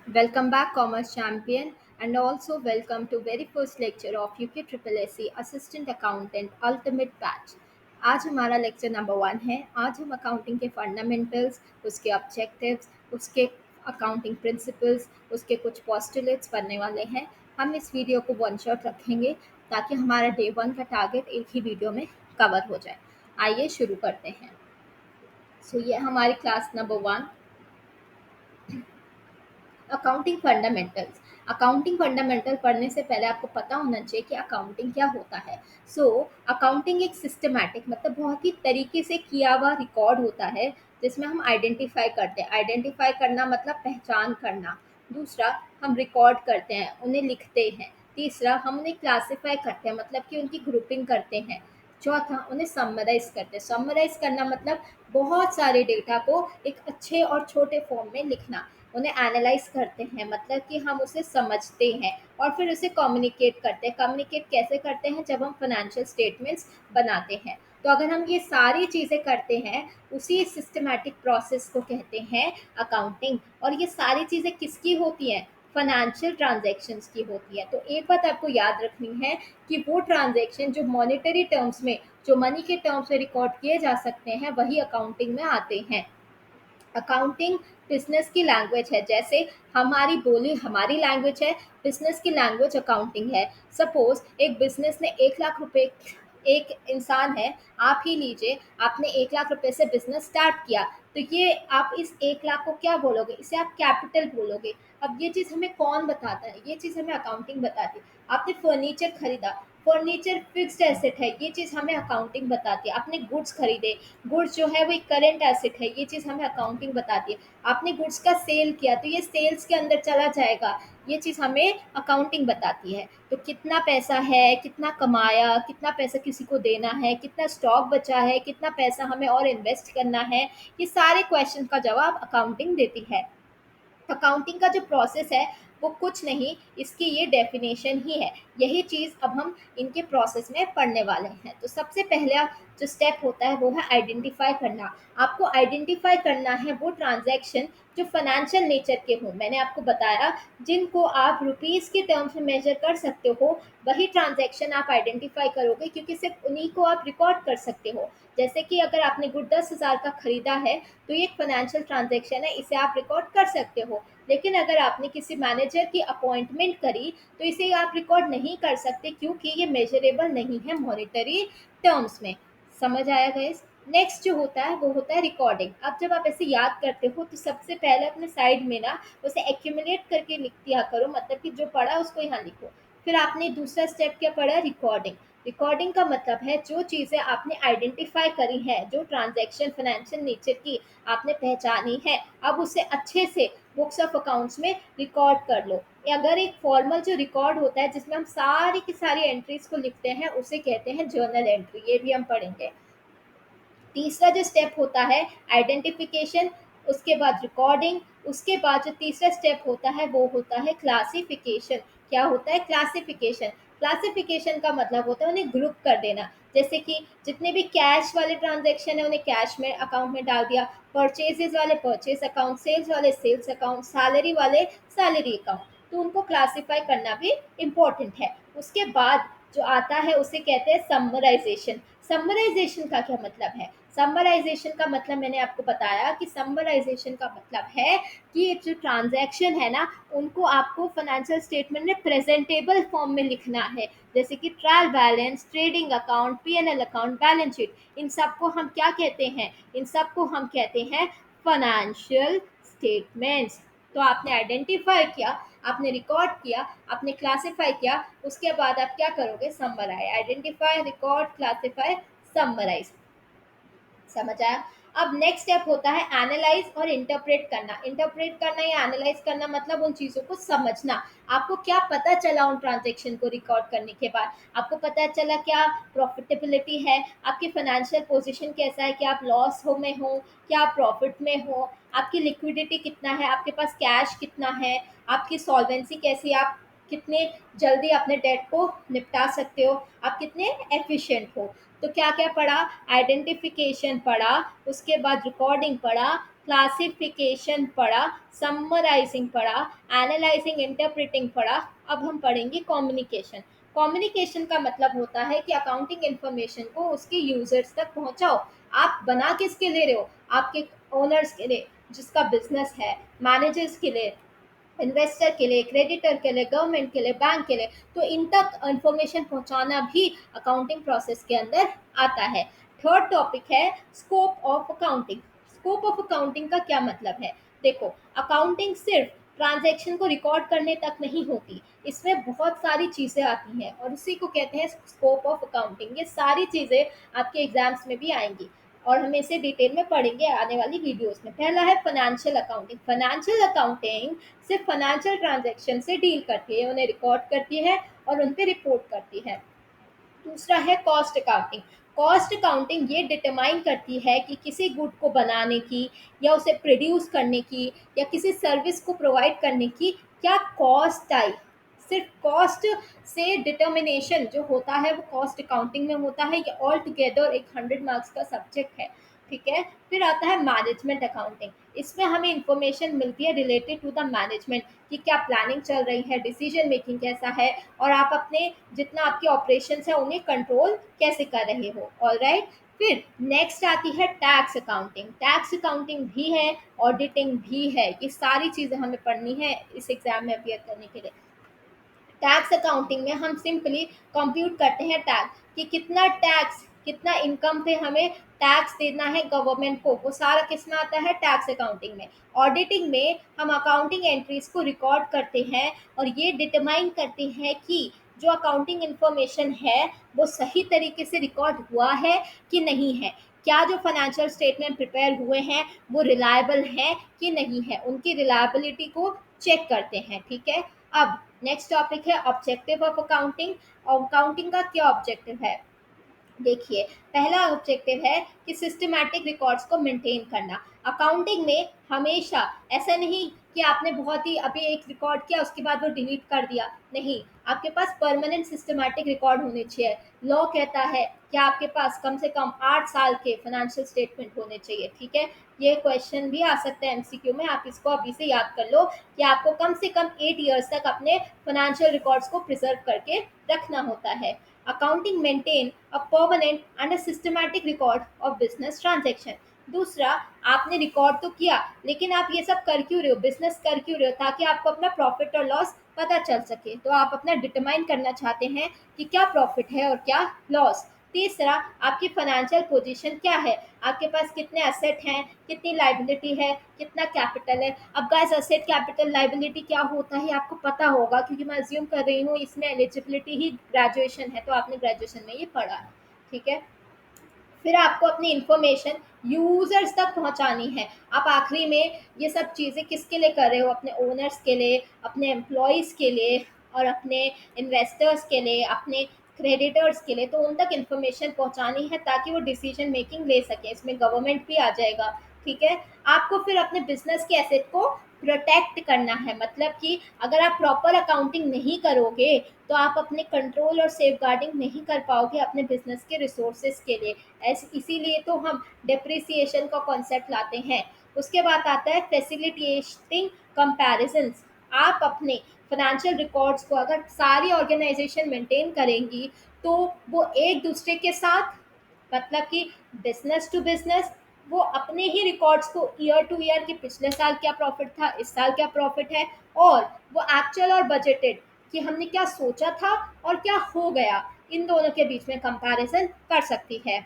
Welcome back, Commerce Champion, and also welcome to very first lecture of UK Triple SC Assistant Accountant Ultimate Batch। आज हमारा lecture number 1 है। आज हम accounting के fundamentals, उसके objectives, उसके अकाउंटिंग प्रिंसिपल्स, उसके कुछ पोस्टुलेट्स पढ़ने वाले हैं। हम इस वीडियो को वन शॉट रखेंगे ताकि हमारा डे 1 का टारगेट एक ही वीडियो में कवर हो जाए। आइए शुरू करते हैं। ये हमारी class number 1, accounting fundamentals. Accounting fundamental पढ़ने से पहले आपको पता होना चाहिए कि अकाउंटिंग क्या होता है। अकाउंटिंग एक सिस्टमैटिक मतलब बहुत ही तरीके से किया हुआ रिकॉर्ड होता है जिसमें हम आइडेंटिफाई करते हैं। आइडेंटिफाई करना मतलब पहचान करना। दूसरा, हम रिकॉर्ड करते हैं, उन्हें लिखते हैं। तीसरा, हम उन्हें क्लासिफाई करते हैं मतलब कि उनकी ग्रुपिंग करते हैं। चौथा, उन्हें समराइज करते हैं। समराइज करना मतलब बहुत सारे डेटा को एक अच्छे और छोटे फॉर्म में लिखना। उन्हें एनालाइज करते हैं मतलब कि हम उसे समझते हैं और फिर उसे कम्युनिकेट करते हैं। कम्युनिकेट कैसे करते हैं? जब हम फाइनेंशियल स्टेटमेंट्स बनाते हैं। तो अगर हम ये सारी चीज़ें करते हैं, उसी सिस्टमैटिक प्रोसेस को कहते हैं अकाउंटिंग। और ये सारी चीज़ें किसकी होती हैं? फाइनेंशियल ट्रांजैक्शंस की होती है। तो एक बात आपको याद रखनी है कि वो ट्रांजैक्शन जो मॉनेटरी टर्म्स में, जो मनी के टर्म्स में रिकॉर्ड किए जा सकते हैं, वही अकाउंटिंग में आते हैं। अकाउंटिंग बिजनेस की लैंग्वेज है। जैसे हमारी बोली हमारी लैंग्वेज है, बिजनेस की लैंग्वेज अकाउंटिंग है। सपोज एक बिजनेस ने 1 लाख रुपए, एक इंसान है, आप ही लीजिए, आपने 1 लाख रुपए से बिजनेस स्टार्ट किया, तो ये आप इस 1 लाख को क्या बोलोगे? इसे आप कैपिटल बोलोगे। अब ये चीज़ हमें कौन बताता है? ये चीज़ हमें अकाउंटिंग बताती है। आपने फर्नीचर खरीदा, फर्नीचर फिक्स्ड एसेट है, ये चीज़ हमें अकाउंटिंग बताती है। आपने गुड्स खरीदे, गुड्स जो है वो एक करेंट एसेट है, ये चीज़ हमें अकाउंटिंग बताती है। आपने गुड्स का सेल किया तो ये सेल्स के अंदर चला जाएगा, ये चीज़ हमें अकाउंटिंग बताती है। तो कितना पैसा है, कितना कमाया, कितना पैसा किसी को देना है, कितना स्टॉक बचा है, कितना पैसा हमें और इन्वेस्ट करना है, ये सारे क्वेश्चन का जवाब अकाउंटिंग देती है। अकाउंटिंग का जो प्रोसेस है वो कुछ नहीं, इसकी ये डेफिनेशन ही है। यही चीज़ अब हम इनके प्रोसेस में पढ़ने वाले हैं। तो सबसे पहला जो स्टेप होता है वो है आइडेंटिफाई करना। आपको आइडेंटिफाई करना है वो ट्रांजैक्शन जो फाइनेंशियल नेचर के हों। मैंने आपको बताया जिनको आप रुपीज़ के टर्म्स में मेजर कर सकते हो, वही ट्रांजैक्शन आप आइडेंटिफाई करोगे क्योंकि सिर्फ उन्हीं को आप रिकॉर्ड कर सकते हो। जैसे कि अगर आपने गुड 10,000 का खरीदा है तो ये एक फाइनेंशियल ट्रांजैक्शन है, इसे आप रिकॉर्ड कर सकते हो। लेकिन अगर आपने किसी मैनेजर की अपॉइंटमेंट करी तो इसे आप रिकॉर्ड नहीं कर सकते क्योंकि ये मेजरेबल नहीं है मॉनेटरी टर्म्स में। समझ आया गाइस? नेक्स्ट जो होता है वो होता है रिकॉर्डिंग। अब जब आप ऐसे याद करते हो तो सबसे पहले अपने साइड में ना उसे एक्यूमुलेट करके लिख दिया करो, मतलब कि जो पढ़ा उसको यहाँ लिखो। फिर आपने दूसरा स्टेप क्या पढ़ा? रिकॉर्डिंग। रिकॉर्डिंग का मतलब है जो चीज़ें आपने आइडेंटिफाई करी हैं, जो ट्रांजैक्शन फाइनेंशियल नेचर की आपने पहचानी है, अब उसे अच्छे से बुक्स ऑफ अकाउंट्स में रिकॉर्ड कर लो। अगर एक फॉर्मल जो रिकॉर्ड होता है जिसमें हम सारी की सारी एंट्रीज को लिखते हैं उसे कहते हैं जर्नल एंट्री, ये भी हम पढ़ेंगे। तीसरा जो स्टेप होता है आइडेंटिफिकेशन, उसके बाद रिकॉर्डिंग, उसके बाद जो तीसरा स्टेप होता है वो होता है क्लासिफिकेशन। क्या होता है? क्लासिफिकेशन। क्लासिफिकेशन का मतलब होता है उन्हें ग्रुप कर देना। जैसे कि जितने भी कैश वाले ट्रांजैक्शन है उन्हें कैश में अकाउंट में डाल दिया, परचेजेस वाले परचेज अकाउंट, सेल्स वाले सेल्स अकाउंट, सैलरी वाले सैलरी अकाउंट। तो उनको क्लासिफाई करना भी इम्पोर्टेंट है। उसके बाद जो आता है उसे कहते हैं समराइजेशन। समराइजेशन का क्या मतलब है? समराइजेशन का मतलब मैंने आपको बताया कि समराइजेशन का मतलब है कि जो ट्रांजैक्शन है ना उनको आपको फाइनेंशियल स्टेटमेंट में प्रेजेंटेबल फॉर्म में लिखना है। जैसे कि trial balance, trading account, PNL account, balance sheet, इन सबको हम क्या कहते हैं? इन सबको हम कहते हैं फाइनेंशियल स्टेटमेंट्स। तो आपने आइडेंटिफाई किया, आपने रिकॉर्ड किया, आपने क्लासिफाई किया, उसके बाद आप क्या करोगे? Summarise. Identify, record, classify, summarise. समझ आया? अब नेक्स्ट स्टेप होता है एनालाइज और इंटरप्रेट करना। इंटरप्रेट करना या एनालाइज करना मतलब उन चीज़ों को समझना। आपको क्या पता चला उन ट्रांजेक्शन को रिकॉर्ड करने के बाद? आपको पता चला क्या प्रॉफिटेबिलिटी है, आपकी फाइनेंशियल पोजीशन कैसा है, क्या आप लॉस हो में हो, क्या आप प्रॉफिट में हो, आपकी लिक्विडिटी कितना है, आपके पास कैश कितना है, आपकी सॉल्वेंसी कैसी है, आप कितने जल्दी अपने डेट को निपटा सकते हो, आप कितने एफिशिएंट हो। तो क्या क्या पढ़ा? आइडेंटिफिकेशन पढ़ा, उसके बाद रिकॉर्डिंग पढ़ा, क्लासिफिकेशन पढ़ा, समराइजिंग पढ़ा, एनालाइजिंग इंटरप्रेटिंग पढ़ा। अब हम पढ़ेंगे कम्युनिकेशन। कम्युनिकेशन का मतलब होता है कि अकाउंटिंग इंफॉर्मेशन को उसके यूजर्स तक पहुंचाओ। आप बना किसके ले रहे हो? आपके ओनर्स के लिए, जिसका बिजनेस है, मैनेजर्स के लिए, इन्वेस्टर के लिए, क्रेडिटर के लिए, गवर्नमेंट के लिए, बैंक के लिए। तो इन तक इंफॉर्मेशन पहुंचाना भी अकाउंटिंग प्रोसेस के अंदर आता है। थर्ड टॉपिक है scope of accounting. Scope of accounting का क्या मतलब है? देखो, अकाउंटिंग सिर्फ ट्रांजैक्शन को रिकॉर्ड करने तक नहीं होती, इसमें बहुत सारी चीज़ें आती हैं और उसी को कहते हैं स्कोप ऑफ अकाउंटिंग। ये सारी चीज़ें आपके एग्जाम्स में भी आएंगी और हम इसे डिटेल में पढ़ेंगे आने वाली वीडियोस में। पहला है फाइनेंशियल अकाउंटिंग। फाइनेंशियल अकाउंटिंग सिर्फ फाइनेंशियल ट्रांजैक्शन से डील करती है, उन्हें रिकॉर्ड करती है और उन पर रिपोर्ट करती है। दूसरा है कॉस्ट अकाउंटिंग। कॉस्ट अकाउंटिंग ये डिटरमाइन करती है कि किसी गुड को बनाने की या उसे प्रोड्यूस करने की या किसी सर्विस को प्रोवाइड करने की क्या कॉस्ट आई। सिर्फ कॉस्ट से डिटर्मिनेशन जो होता है वो कॉस्ट अकाउंटिंग में होता है। ये ऑल टुगेदर एक 100 मार्क्स का सब्जेक्ट है। ठीक है। फिर आता है मैनेजमेंट अकाउंटिंग। इसमें हमें इंफॉर्मेशन मिलती है रिलेटेड टू द मैनेजमेंट कि क्या प्लानिंग चल रही है, डिसीजन मेकिंग कैसा है और आप अपने जितना आपके ऑपरेशंस है उन्हें कंट्रोल कैसे कर रहे हो। ऑलराइट। फिर नेक्स्ट आती है टैक्स अकाउंटिंग। टैक्स अकाउंटिंग भी है, ऑडिटिंग भी है। ये सारी चीज़ें हमें पढ़नी है इस एग्जाम में अपियर करने के लिए। टैक्स अकाउंटिंग में हम सिंपली कंप्यूट करते हैं टैक्स कि कितना टैक्स, कितना इनकम पे हमें टैक्स देना है गवर्नमेंट को, वो सारा किस में आता है? टैक्स अकाउंटिंग में। ऑडिटिंग में हम अकाउंटिंग एंट्रीज को रिकॉर्ड करते हैं और ये डिटरमाइन करते हैं कि जो अकाउंटिंग इंफॉर्मेशन है वो सही तरीके से रिकॉर्ड हुआ है कि नहीं है। क्या जो फाइनेंशियल स्टेटमेंट प्रिपेयर हुए हैं वो रिलायबल हैं कि नहीं है, उनकी रिलायबिलिटी को चेक करते हैं। ठीक है। अब नेक्स्ट टॉपिक है ऑब्जेक्टिव ऑफ अकाउंटिंग। और अकाउंटिंग का क्या ऑब्जेक्टिव है? देखिए, पहला ऑब्जेक्टिव है कि सिस्टमैटिक रिकॉर्ड्स को मेंटेन करना। अकाउंटिंग में हमेशा ऐसा नहीं कि आपने बहुत ही अभी एक रिकॉर्ड किया उसके बाद वो डिलीट कर दिया, नहीं। आपके पास परमानेंट सिस्टमैटिक रिकॉर्ड होने चाहिए। लॉ कहता है कि आपके पास कम से कम 8 साल के फाइनेंशियल स्टेटमेंट होने चाहिए। ठीक है। ये क्वेश्चन भी आ सकता है एमसीक्यू में, आप इसको अभी से याद कर लो कि आपको कम से कम 8 ईयर्स तक अपने फाइनेंशियल रिकॉर्ड्स को प्रिजर्व करके रखना होता है। Accounting maintain a permanent and a systematic record of business transaction. दूसरा, आपने रिकॉर्ड तो किया लेकिन आप ये सब कर क्यों रहे हो, बिजनेस कर क्यों रहे हो? ताकि आपको अपना प्रॉफिट और लॉस पता चल सके। तो आप अपना डिटरमाइन करना चाहते हैं कि क्या प्रॉफिट है और क्या लॉस। तीसरा, आपकी फाइनेंशियल पोजीशन क्या है, आपके पास कितने एसेट हैं, कितनी लाइबिलिटी है, कितना कैपिटल है। अब गाइस, एसेट कैपिटल लाइबिलिटी क्या होता है आपको पता होगा क्योंकि मैं अज्यूम कर रही हूँ इसमें एलिजिबिलिटी ही ग्रेजुएशन है, तो आपने ग्रेजुएशन में ये पढ़ा है। ठीक है। फिर आपको अपनी इंफॉर्मेशन यूजर्स तक पहुंचानी है। आप आखिरी में ये सब चीज़ें किसके लिए कर रहे हो? अपने ओनर्स के लिए, अपने एम्प्लॉयज़ के लिए और अपने इन्वेस्टर्स के लिए, अपने क्रेडिटर्स के लिए। तो उन तक इन्फॉर्मेशन पहुंचानी है ताकि वो डिसीजन मेकिंग ले सकें। इसमें गवर्नमेंट भी आ जाएगा। ठीक है। आपको फिर अपने बिजनेस के एसेट को प्रोटेक्ट करना है, मतलब कि अगर आप प्रॉपर अकाउंटिंग नहीं करोगे तो आप अपने कंट्रोल और सेफ गार्डिंग नहीं कर पाओगे अपने बिजनेस के रिसोर्सेज के लिए। ऐसे इसीलिए तो हम डेप्रिसिएशन का कॉन्सेप्ट लाते हैं। उसके बाद आता है फैसिलिटेटिंग कंपैरिजंस। आप अपने फाइनेंशियल रिकॉर्ड्स को अगर सारी ऑर्गेनाइजेशन मेंटेन करेंगी तो वो एक दूसरे के साथ, मतलब कि बिजनेस टू बिजनेस, वो अपने ही रिकॉर्ड्स को ईयर टू ईयर कि पिछले साल क्या प्रॉफिट था, इस साल क्या प्रॉफिट है, और वो एक्चुअल और बजटेड कि हमने क्या सोचा था और क्या हो गया, इन दोनों के बीच में कंपैरिजन कर सकती है।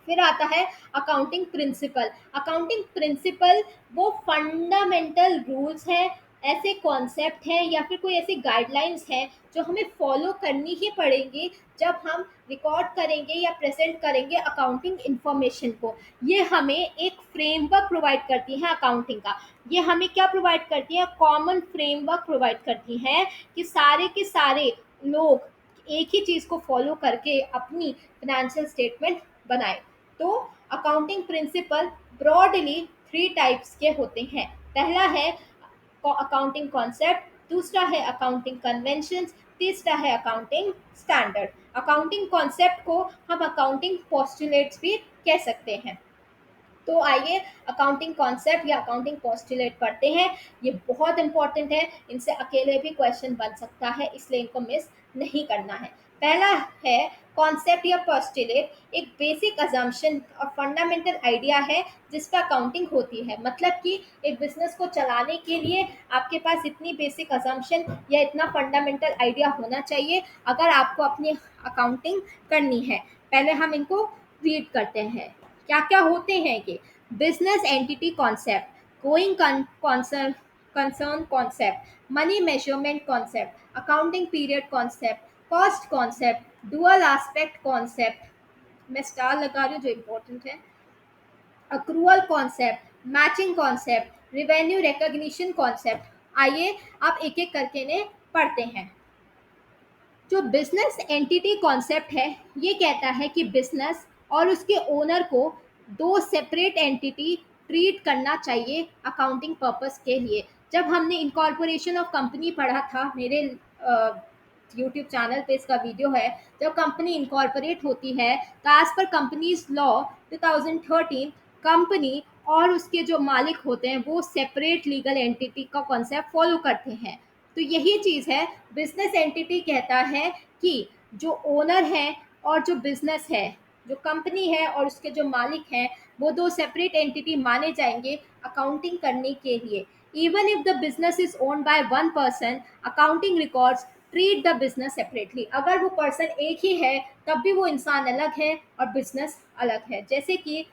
फिर आता है अकाउंटिंग प्रिंसिपल। अकाउंटिंग प्रिंसिपल वो फंडामेंटल रूल्स हैं, ऐसे कॉन्सेप्ट हैं या फिर कोई ऐसी गाइडलाइंस हैं जो हमें फॉलो करनी ही पड़ेंगी जब हम रिकॉर्ड करेंगे या प्रेजेंट करेंगे अकाउंटिंग इंफॉर्मेशन को। ये हमें एक फ्रेमवर्क प्रोवाइड करती है अकाउंटिंग का। ये हमें क्या प्रोवाइड करती है? कॉमन फ्रेमवर्क प्रोवाइड करती हैं कि सारे के सारे लोग एक ही चीज़ को फॉलो करके अपनी फाइनेंशियल स्टेटमेंट बनाए। तो अकाउंटिंग प्रिंसिपल ब्रॉडली 3 टाइप्स के होते हैं। पहला है अकाउंटिंग कॉन्सेप्ट, दूसरा है अकाउंटिंग कन्वेंशंस, तीसरा है अकाउंटिंग स्टैंडर्ड। अकाउंटिंग कॉन्सेप्ट को हम अकाउंटिंग पोस्टुलेट्स भी कह सकते हैं। तो आइए अकाउंटिंग कॉन्सेप्ट या अकाउंटिंग पोस्टुलेट पढ़ते हैं। ये बहुत इंपॉर्टेंट है, इनसे अकेले भी क्वेश्चन बन सकता है, इसलिए इनको मिस नहीं करना है। पहला है कॉन्सेप्ट या पोस्टुलेट, एक बेसिक अजम्पशन और फंडामेंटल आइडिया है जिस पर अकाउंटिंग होती है। मतलब कि एक बिजनेस को चलाने के लिए आपके पास इतनी बेसिक अजम्पशन या इतना फंडामेंटल आइडिया होना चाहिए अगर आपको अपनी अकाउंटिंग करनी है। पहले हम इनको रीड करते हैं। क्या क्या होते हैं कि business entity concept, going concern concern concept, money measurement concept, accounting period concept, cost concept, dual aspect concept, मैं स्टार लगा रही हूँ जो इम्पोर्टेंट है, accrual concept, matching concept, revenue recognition concept. आइए आप एक एक करके इन्हें पढ़ते हैं। जो बिजनेस एंटिटी कॉन्सेप्ट है, ये कहता है कि बिजनेस और उसके ओनर को दो सेपरेट एंटिटी ट्रीट करना चाहिए अकाउंटिंग पर्पस के लिए। जब हमने इनकॉर्पोरेशन ऑफ कंपनी पढ़ा था, मेरे यूट्यूब चैनल पे इसका वीडियो है, जब कंपनी इनकॉर्पोरेट होती है तो as per companies law 2013 company और उसके जो मालिक होते हैं वो सेपरेट लीगल एंटिटी का कॉन्सेप्ट फॉलो करते हैं। तो यही चीज़ है, बिजनेस एंटिटी कहता है कि जो ओनर है और जो बिजनेस है, जो कंपनी है और उसके जो मालिक हैं, वो दो सेपरेट एंटिटी माने जाएंगे अकाउंटिंग करने के लिए। Even if the business is owned by one person, accounting records treat the business separately. अगर वो पर्सन एक ही है तब भी वो इंसान अलग है और बिजनेस अलग है। जैसे कि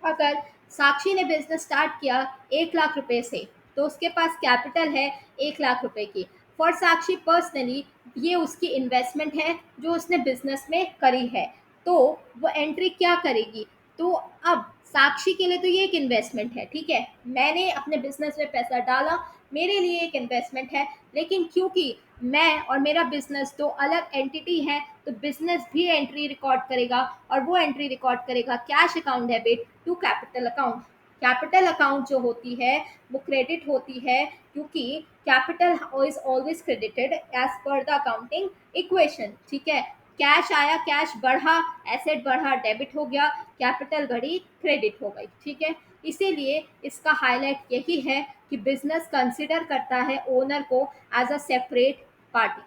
अगर साक्षी ने बिजनेस स्टार्ट किया 1 लाख रुपए से, तो उसके पास कैपिटल है 1 लाख रुपए की। फॉर साक्षी पर्सनली ये उसकी इन्वेस्टमेंट है जो उसने बिजनेस में करी है। तो वो एंट्री क्या करेगी? तो अब साक्षी के लिए तो ये एक इन्वेस्टमेंट है, ठीक है, मैंने अपने बिजनेस में पैसा डाला, मेरे लिए एक इन्वेस्टमेंट है। लेकिन क्योंकि मैं और मेरा बिजनेस दो अलग एंटिटी है, तो बिजनेस भी एंट्री रिकॉर्ड करेगा और वो एंट्री रिकॉर्ड करेगा cash account debit to capital account. Capital account जो होती है वो क्रेडिट होती है, क्योंकि capital is always credited as per the accounting equation. ठीक है, कैश आया, कैश बढ़ा, एसेट बढ़ा, डेबिट हो गया, कैपिटल बढ़ी, क्रेडिट हो गई। ठीक है, इसीलिए इसका हाईलाइट यही है कि बिजनेस कंसिडर करता है ओनर को as a separate party.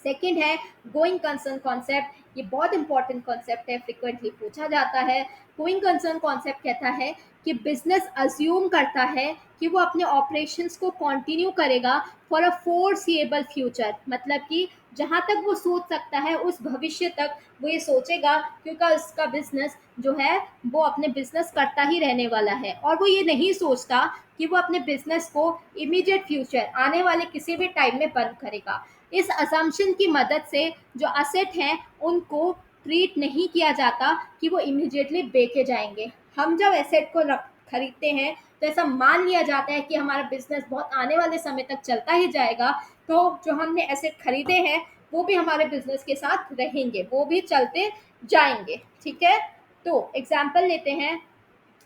Second है गोइंग कंसर्न कॉन्सेप्ट। ये बहुत इंपॉर्टेंट कॉन्सेप्ट है, फ्रिक्वेंटली पूछा जाता है। गोइंग कंसर्न कॉन्सेप्ट कहता है कि बिजनेस अज्यूम करता है कि वो अपने ऑपरेशंस को कंटिन्यू करेगा फॉर अ फोरसीएबल फ्यूचर। मतलब कि जहाँ तक वो सोच सकता है उस भविष्य तक वो ये सोचेगा, क्योंकि उसका बिजनेस जो है वो अपने बिजनेस करता ही रहने वाला है। और वो ये नहीं सोचता कि वो अपने बिजनेस को इमीडिएट फ्यूचर आने वाले किसी भी टाइम में बंद करेगा। इस असम्पशन की मदद से जो असेट हैं उनको ट्रीट नहीं किया जाता कि वो इमीडिएटली बेचे जाएंगे। हम जब एसेट को खरीदते हैं तो ऐसा मान लिया जाता है कि हमारा बिजनेस बहुत आने वाले समय तक चलता ही जाएगा, तो जो हमने एसेट खरीदे हैं वो भी हमारे बिजनेस के साथ रहेंगे, वो भी चलते जाएंगे। ठीक है, तो एग्जाम्पल लेते हैं।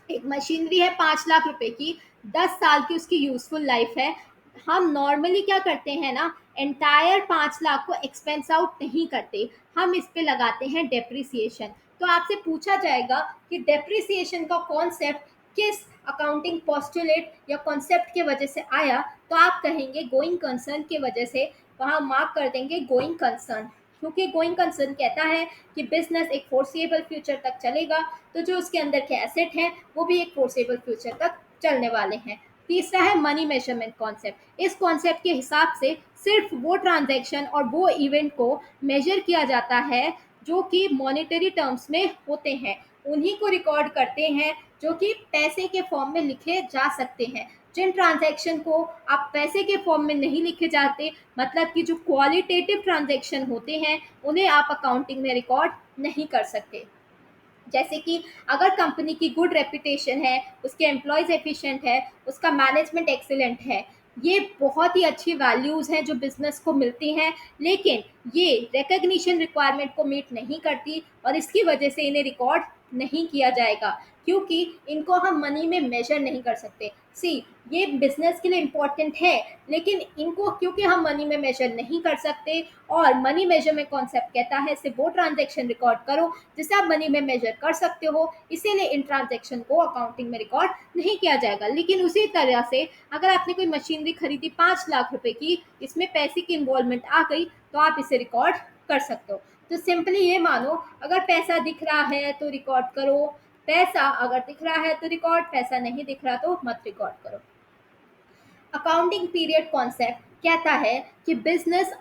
एक मशीनरी है 5 लाख रुपए की, 10 साल की उसकी यूजफुल लाइफ है। हम नॉर्मली क्या करते हैं ना, एंटायर 5 लाख को एक्सपेंस आउट नहीं करते, हम इस पे लगाते हैं डेप्रिसिएशन। तो आपसे पूछा जाएगा कि डेप्रिसिएशन का कॉन्सेप्ट किस अकाउंटिंग पोस्टुलेट या कॉन्सेप्ट के वजह से आया, तो आप कहेंगे गोइंग कंसर्न के वजह से। वहाँ मार्क कर देंगे गोइंग कंसर्न, क्योंकि गोइंग कंसर्न कहता है कि बिजनेस एक फोर्सिएबल फ्यूचर तक चलेगा, तो जो उसके अंदर के एसेट हैं वो भी एक फोर्सेबल फ्यूचर तक चलने वाले हैं। तीसरा है मनी मेजरमेंट कॉन्सेप्ट। इस कॉन्सेप्ट के हिसाब से सिर्फ वो ट्रांजैक्शन और वो इवेंट को मेजर किया जाता है जो कि मॉनेटरी टर्म्स में होते हैं, उन्हीं को रिकॉर्ड करते हैं जो कि पैसे के फॉर्म में लिखे जा सकते हैं। जिन ट्रांजैक्शन को आप पैसे के फॉर्म में नहीं लिखे जाते, मतलब कि जो क्वालिटेटिव ट्रांजैक्शन होते हैं, उन्हें आप अकाउंटिंग में रिकॉर्ड नहीं कर सकते। जैसे कि अगर कंपनी की गुड रेपुटेशन है, उसके एम्प्लॉयज़ एफिशिएंट है, उसका मैनेजमेंट एक्सीलेंट है, ये बहुत ही अच्छी वैल्यूज़ हैं जो बिजनेस को मिलती हैं, लेकिन ये रिकग्निशन रिक्वायरमेंट को मीट नहीं करती और इसकी वजह से इन्हें रिकॉर्ड नहीं किया जाएगा, क्योंकि इनको हम मनी में मेजर नहीं कर सकते। सी, ये बिजनेस के लिए इम्पोर्टेंट है, लेकिन इनको क्योंकि हम मनी में मेजर नहीं कर सकते, और मनी मेजरमेंट कॉन्सेप्ट कहता है सिर्फ वो ट्रांजेक्शन रिकॉर्ड करो जिसे आप मनी में मेजर कर सकते हो, इसीलिए इन ट्रांजेक्शन को अकाउंटिंग में रिकॉर्ड नहीं किया जाएगा। लेकिन उसी तरह से अगर आपने कोई मशीनरी खरीदी 5 लाख रुपए की, इसमें पैसे की इन्वॉल्वमेंट आ गई, तो आप इसे रिकॉर्ड कर सकते हो। तो सिंपली ये मानो, अगर पैसा दिख रहा है तो रिकॉर्ड करो, पैसा अगर दिख रहा है तो रिकॉर्ड, पैसा नहीं दिख रहा तो मत रिकॉर्ड करो। अकाउंटिंग पीरियड कॉन्सेप्ट कहता है कि बिजनेस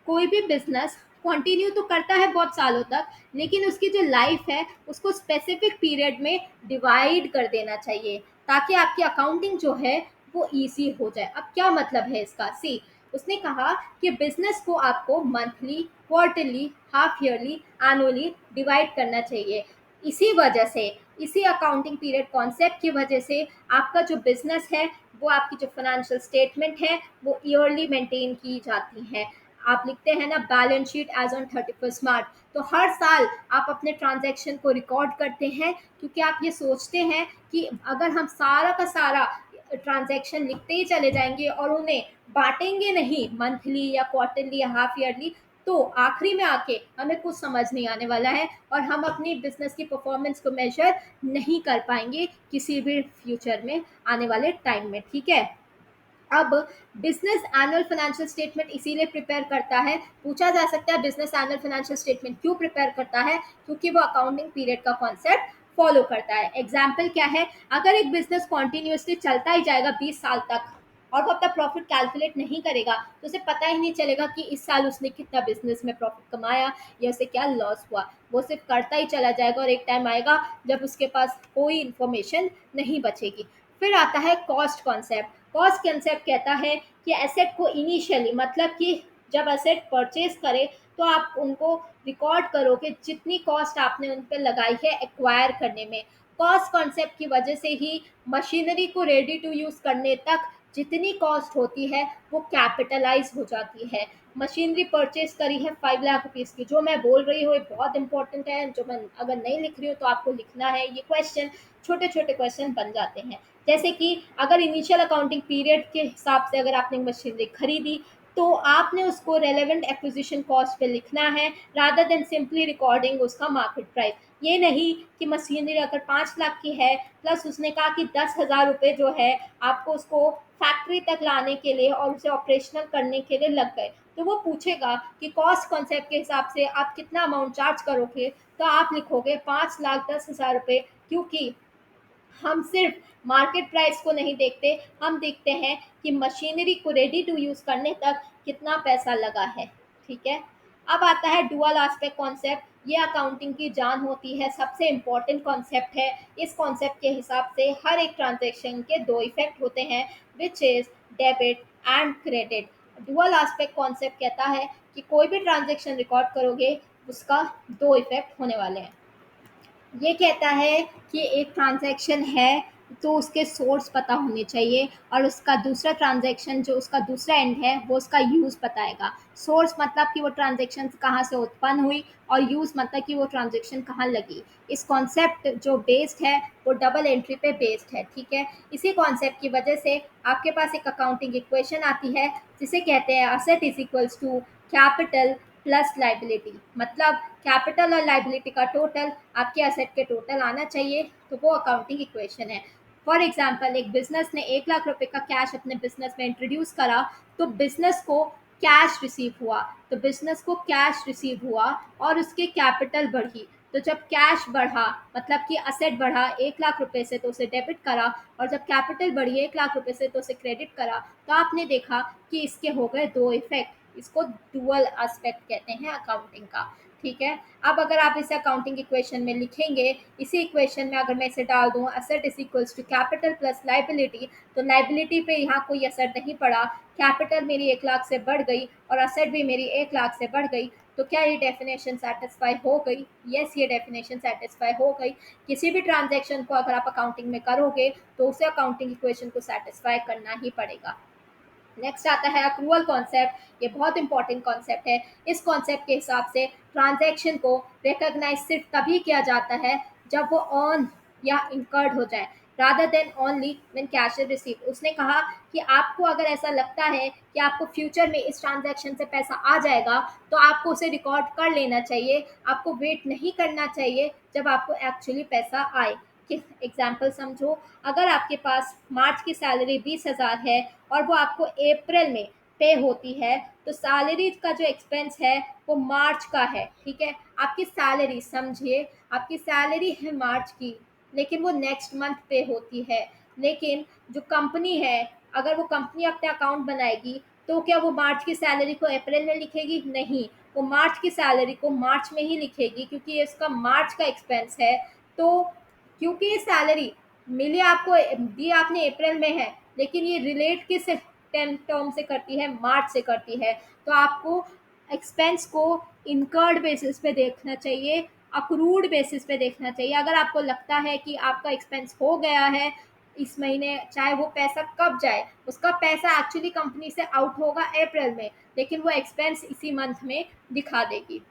कोई भी बिजनेस कंटिन्यू तो करता है बहुत सालों तक, लेकिन उसकी जो लाइफ है उसको स्पेसिफिक पीरियड में डिवाइड कर देना चाहिए, ताकि आपकी अकाउंटिंग जो है वो इजी हो जाए। अब क्या मतलब है इसका? सी, उसने कहा कि बिजनेस को आपको monthly, quarterly, half yearly, annually divide करना चाहिए। इसी वजह से, इसी अकाउंटिंग पीरियड कॉन्सेप्ट की वजह से आपका जो बिजनेस है, वो आपकी जो फाइनेंशियल स्टेटमेंट है वो ईयरली मेंटेन की जाती है। आप लिखते हैं ना बैलेंस शीट एज ऑन 31 मार्च, तो हर साल आप अपने ट्रांजैक्शन को रिकॉर्ड करते हैं, क्योंकि आप ये सोचते हैं कि अगर हम सारा का सारा ट्रांजैक्शन लिखते ही चले जाएंगे और उन्हें बांटेंगे नहीं मंथली या क्वार्टरली या हाफ ईयरली, तो आखिरी में आके हमें कुछ समझ नहीं आने वाला है, और हम अपनी बिजनेस की परफॉर्मेंस को मेजर नहीं कर पाएंगे किसी भी फ्यूचर में आने वाले टाइम में। ठीक है। अब बिजनेस एनुअल फाइनेंशियल स्टेटमेंट इसीलिए प्रिपेयर करता है, पूछा जा सकता है बिजनेस एनुअल फाइनेंशियल स्टेटमेंट क्यों प्रिपेयर करता है, क्योंकि वो अकाउंटिंग पीरियड का कॉन्सेप्ट फॉलो करता है। एग्जाम्पल क्या है? अगर एक बिजनेस कॉन्टिन्यूसली चलता ही जाएगा 20 साल तक, और वो अपना प्रॉफिट कैलकुलेट नहीं करेगा, तो उसे पता ही नहीं चलेगा कि इस साल उसने कितना बिजनेस में प्रॉफिट कमाया या उसे क्या लॉस हुआ। वो सिर्फ करता ही चला जाएगा, और एक टाइम आएगा जब उसके पास कोई इंफॉर्मेशन नहीं बचेगी। फिर आता है कॉस्ट कॉन्सेप्ट। कॉस्ट कंसेप्ट कहता है कि एसेट को इनिशियली, मतलब कि जब एसेट परचेज करे तो आप उनको रिकॉर्ड करो कि जितनी कॉस्ट आपने उन पर लगाई है एक्वायर करने में। कॉस्ट कॉन्सेप्ट की वजह से ही मशीनरी को रेडी टू यूज़ करने तक जितनी कॉस्ट होती है वो कैपिटलाइज हो जाती है। मशीनरी परचेज करी है 5 लाख रुपीज़ की, जो मैं बोल रही हूँ ये बहुत इंपॉर्टेंट है, जो मैं अगर नहीं लिख रही हूँ तो आपको लिखना है। ये क्वेश्चन, छोटे छोटे क्वेश्चन बन जाते हैं। जैसे कि अगर इनिशियल अकाउंटिंग पीरियड के हिसाब से अगर आपने मशीनरी खरीदी, तो आपने उसको रेलेवेंट एक्विजिशन कॉस्ट पे लिखना है, रादर देन सिंपली रिकॉर्डिंग उसका मार्केट प्राइस। ये नहीं कि मशीनरी अगर 5 लाख की है, प्लस उसने कहा कि 10,000 रुपये जो है आपको उसको फैक्ट्री तक लाने के लिए और उसे ऑपरेशनल करने के लिए लग गए, तो वो पूछेगा कि कॉस्ट कॉन्सेप्ट के हिसाब से आप कितना अमाउंट चार्ज करोगे, तो आप लिखोगे 5,10,000 रुपये, क्योंकि हम सिर्फ मार्केट प्राइस को नहीं देखते, हम देखते हैं कि मशीनरी को रेडी टू यूज़ करने तक कितना पैसा लगा है। ठीक है। अब आता है डुअल एस्पेक्ट कॉन्सेप्ट। ये अकाउंटिंग की जान होती है, सबसे इम्पोर्टेंट कॉन्सेप्ट है। इस कॉन्सेप्ट के हिसाब से हर एक ट्रांजेक्शन के दो इफेक्ट होते हैं, which is debit and credit. Dual aspect concept कहता है कि कोई भी ट्रांजेक्शन रिकॉर्ड करोगे उसका दो इफेक्ट होने वाले हैं। ये कहता है कि एक ट्रांजैक्शन है तो उसके सोर्स पता होने चाहिए, और उसका दूसरा ट्रांजैक्शन जो उसका दूसरा एंड है वो उसका यूज़ बताएगा। सोर्स मतलब कि वो ट्रांजैक्शन कहाँ से उत्पन्न हुई, और यूज़ मतलब कि वो ट्रांजैक्शन कहाँ लगी। इस कॉन्सेप्ट जो बेस्ड है वो डबल एंट्री पे बेस्ड है। ठीक है। इसी कॉन्सेप्ट की वजह से आपके पास एक अकाउंटिंग इक्वेशन आती है जिसे कहते हैं asset is equals to capital plus liability. मतलब कैपिटल और लाइबिलिटी का टोटल आपके एसेट के टोटल आना चाहिए, तो वो अकाउंटिंग इक्वेशन है। फॉर एग्जांपल, एक बिजनेस ने 1 लाख रुपए का कैश अपने बिजनेस में इंट्रोड्यूस करा, तो बिजनेस को कैश रिसीव हुआ, तो बिजनेस को कैश रिसीव हुआ और उसकी कैपिटल बढ़ी। तो जब कैश बढ़ा, मतलब कि असेट बढ़ा 1 लाख रुपए से, तो उसे डेबिट करा, और जब कैपिटल बढ़ी 1 लाख रुपए से तो उसे क्रेडिट करा। तो आपने देखा कि इसके हो गए दो इफेक्ट। इसको डुअल एस्पेक्ट कहते हैं अकाउंटिंग का। ठीक है। अब अगर आप इसे अकाउंटिंग इक्वेशन में लिखेंगे, इसी इक्वेशन में अगर मैं इसे डाल दूं asset is equals to capital plus liability, तो लाइबिलिटी पे यहाँ कोई असर नहीं पड़ा, कैपिटल मेरी 1 लाख से बढ़ गई और असेट भी मेरी 1 लाख से बढ़ गई। तो क्या ये डेफिनेशन सेटिस्फाई हो गई? यस, ये डेफिनेशन सेटिस्फाई हो गई। किसी भी ट्रांजैक्शन को अगर आप अकाउंटिंग में करोगे तो उसे अकाउंटिंग इक्वेशन को सेटिस्फाई करना ही पड़ेगा। नेक्स्ट आता है अक्रूवल कॉन्सेप्ट। ये बहुत इंपॉर्टेंट कॉन्सेप्ट है। इस कॉन्सेप्ट के हिसाब से ट्रांजैक्शन को रिकॉग्नाइज सिर्फ तभी किया जाता है जब वो अर्न या इंकर्ड हो जाए, rather than only when cash is receive. उसने कहा कि आपको अगर ऐसा लगता है कि आपको फ्यूचर में इस ट्रांजैक्शन से पैसा आ जाएगा तो आपको उसे रिकॉर्ड कर लेना चाहिए, आपको वेट नहीं करना चाहिए जब आपको एक्चुअली पैसा आए। कि एग्जाम्पल समझो, अगर आपके पास मार्च की सैलरी 20,000 है और वो आपको अप्रैल में पे होती है, तो सैलरी का जो एक्सपेंस है वो मार्च का है, ठीक है। आपकी सैलरी समझिए, आपकी सैलरी है मार्च की, लेकिन वो नेक्स्ट मंथ पे होती है। लेकिन जो कंपनी है, अगर वो कंपनी अपने अकाउंट बनाएगी तो क्या वो मार्च की सैलरी को अप्रैल में लिखेगी? नहीं, वो मार्च की सैलरी को मार्च में ही लिखेगी, क्योंकि ये उसका मार्च का एक्सपेंस है। तो क्योंकि ये सैलरी मिली आपको, दी आपने अप्रैल में है, लेकिन ये रिलेट किस टर्म से करती है? मार्च से करती है। तो आपको एक्सपेंस को इनकर्ड बेसिस पे देखना चाहिए, अक्रूड बेसिस पे देखना चाहिए। अगर आपको लगता है कि आपका एक्सपेंस हो गया है इस महीने, चाहे वो पैसा कब जाए, उसका पैसा एक्चुअली कंपनी से आउट होगा अप्रैल में, लेकिन वो एक्सपेंस इसी मंथ में दिखा देगी।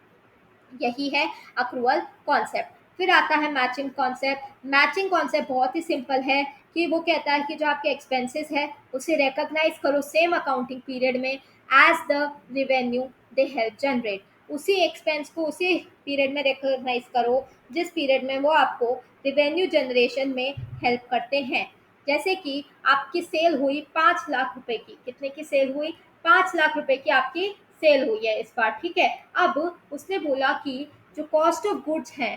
यही है अक्रूवल कॉन्सेप्ट। फिर आता है मैचिंग कॉन्सेप्ट। मैचिंग कॉन्सेप्ट बहुत ही सिंपल है कि वो कहता है कि जो आपके एक्सपेंसेस है उसे रिकॉग्नाइज करो सेम अकाउंटिंग पीरियड में as the revenue they help generate. उसी एक्सपेंस को उसी पीरियड में रिकॉग्नाइज करो जिस पीरियड में वो आपको रिवेन्यू जनरेशन में हेल्प करते हैं। जैसे कि आपकी सेल हुई 5 लाख रुपए की, कितने की सेल हुई? 5 लाख रुपए की आपकी सेल हुई है इस बार, ठीक है। अब उसने बोला कि जो कॉस्ट ऑफ गुड्स है,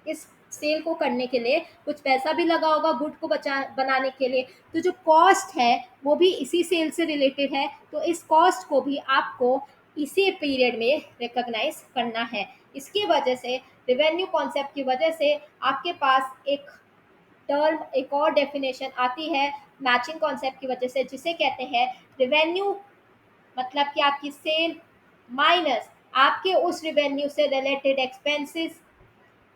इस सेल को करने के लिए कुछ पैसा भी लगा होगा गुड को बचा बनाने के लिए, तो जो कॉस्ट है वो भी इसी सेल से रिलेटेड है, तो इस कॉस्ट को भी आपको इसी पीरियड में रिकॉग्नाइज करना है। इसकी वजह से, रिवेन्यू कॉन्सेप्ट की वजह से, आपके पास एक टर्म, एक और डेफिनेशन आती है मैचिंग कॉन्सेप्ट की वजह से, जिसे कहते हैं रिवेन्यू, मतलब कि आपकी सेल माइनस आपके उस रिवेन्यू से related expenses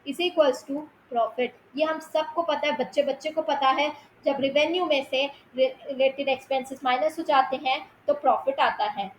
is equals to profit. ये हम सबको पता है, बच्चे बच्चे को पता है, जब रिवेन्यू में से रिलेटेड एक्सपेंसेस माइनस हो जाते हैं तो प्रॉफिट आता है।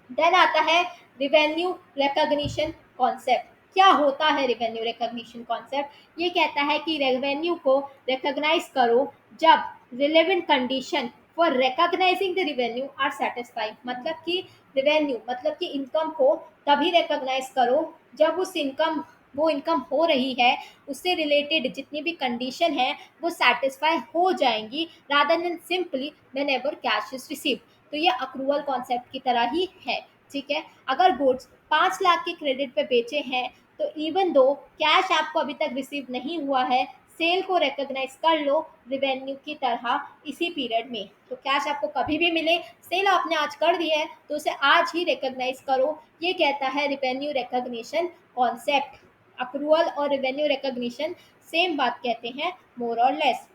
देन आता है रिवेन्यू रिकॉग्निशन कॉन्सेप्ट। क्या होता है रिवेन्यू रिकॉग्निशन कॉन्सेप्ट? ये कहता है कि रेवेन्यू को रिकॉग्नाइज करो जब relevant condition for recognising the revenue are satisfied. मतलब कि रिवेन्यू, मतलब कि इनकम को तभी रिकॉग्नाइज करो जब उस इनकम, वो इनकम हो रही है, उससे रिलेटेड जितनी भी कंडीशन है वो सेटिस्फाई हो जाएंगी, rather than simply when ever cash is receive. तो ये अक्रूवल कॉन्सेप्ट की तरह ही है, ठीक है। अगर गुड्स 5 लाख के क्रेडिट पे बेचे हैं, तो इवन दो कैश आपको अभी तक रिसीव नहीं हुआ है, सेल को रिकॉग्नाइज कर लो रिवेन्यू की तरह इसी पीरियड में। तो कैश आपको कभी भी मिले, सेल आपने आज कर दी है तो उसे आज ही रिकॉग्नाइज करो। ये कहता है रिवेन्यू रिकॉग्निशन कॉन्सेप्ट। अक्रूवल और रिवेन्यू रिकॉग्निशन सेम बात कहते हैं, मोर और लेस।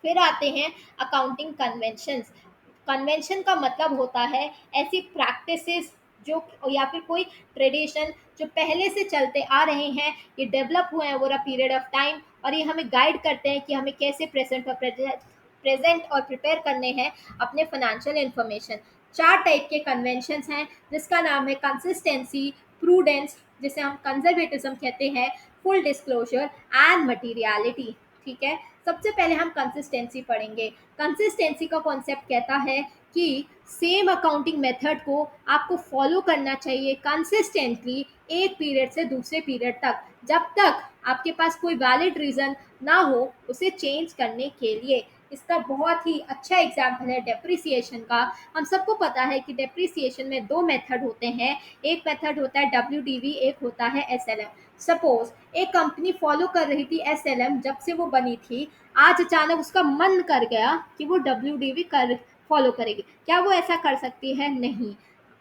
फिर आते हैं अकाउंटिंग कन्वेंशंस। कन्वेंशन का मतलब होता है ऐसी प्रैक्टिसेस जो, या फिर कोई ट्रेडिशन जो पहले से चलते आ रहे हैं, ये डेवलप हुए हैं over a period of time, और ये हमें गाइड करते हैं कि हमें कैसे प्रेजेंट और प्रिपेयर करने हैं अपने फाइनेंशियल इंफॉर्मेशन। 4 टाइप के कन्वेंशंस हैं, जिसका नाम है कंसिस्टेंसी, प्रूडेंस, जिसे हम कंजर्वेटिज्म कहते हैं, फुल डिस्क्लोजर एंड मटीरियलिटी, ठीक है। सबसे पहले हम कंसिस्टेंसी पढ़ेंगे। कंसिस्टेंसी का कॉन्सेप्ट कहता है कि सेम अकाउंटिंग मेथड को आपको फॉलो करना चाहिए कंसिस्टेंटली एक पीरियड से दूसरे पीरियड तक, जब तक आपके पास कोई वैलिड रीज़न ना हो उसे चेंज करने के लिए। इसका बहुत ही अच्छा एग्जाम्पल है डेप्रिसिएशन का। हम सबको पता है कि डेप्रिसिएशन में 2 मेथड होते हैं, एक मेथड होता है WDV, एक होता है SLM। सपोज एक कंपनी फॉलो कर रही थी SLM जब से वो बनी थी, आज अचानक उसका मन कर गया कि वो WDV कर फॉलो करेगी, क्या वो ऐसा कर सकती है? नहीं।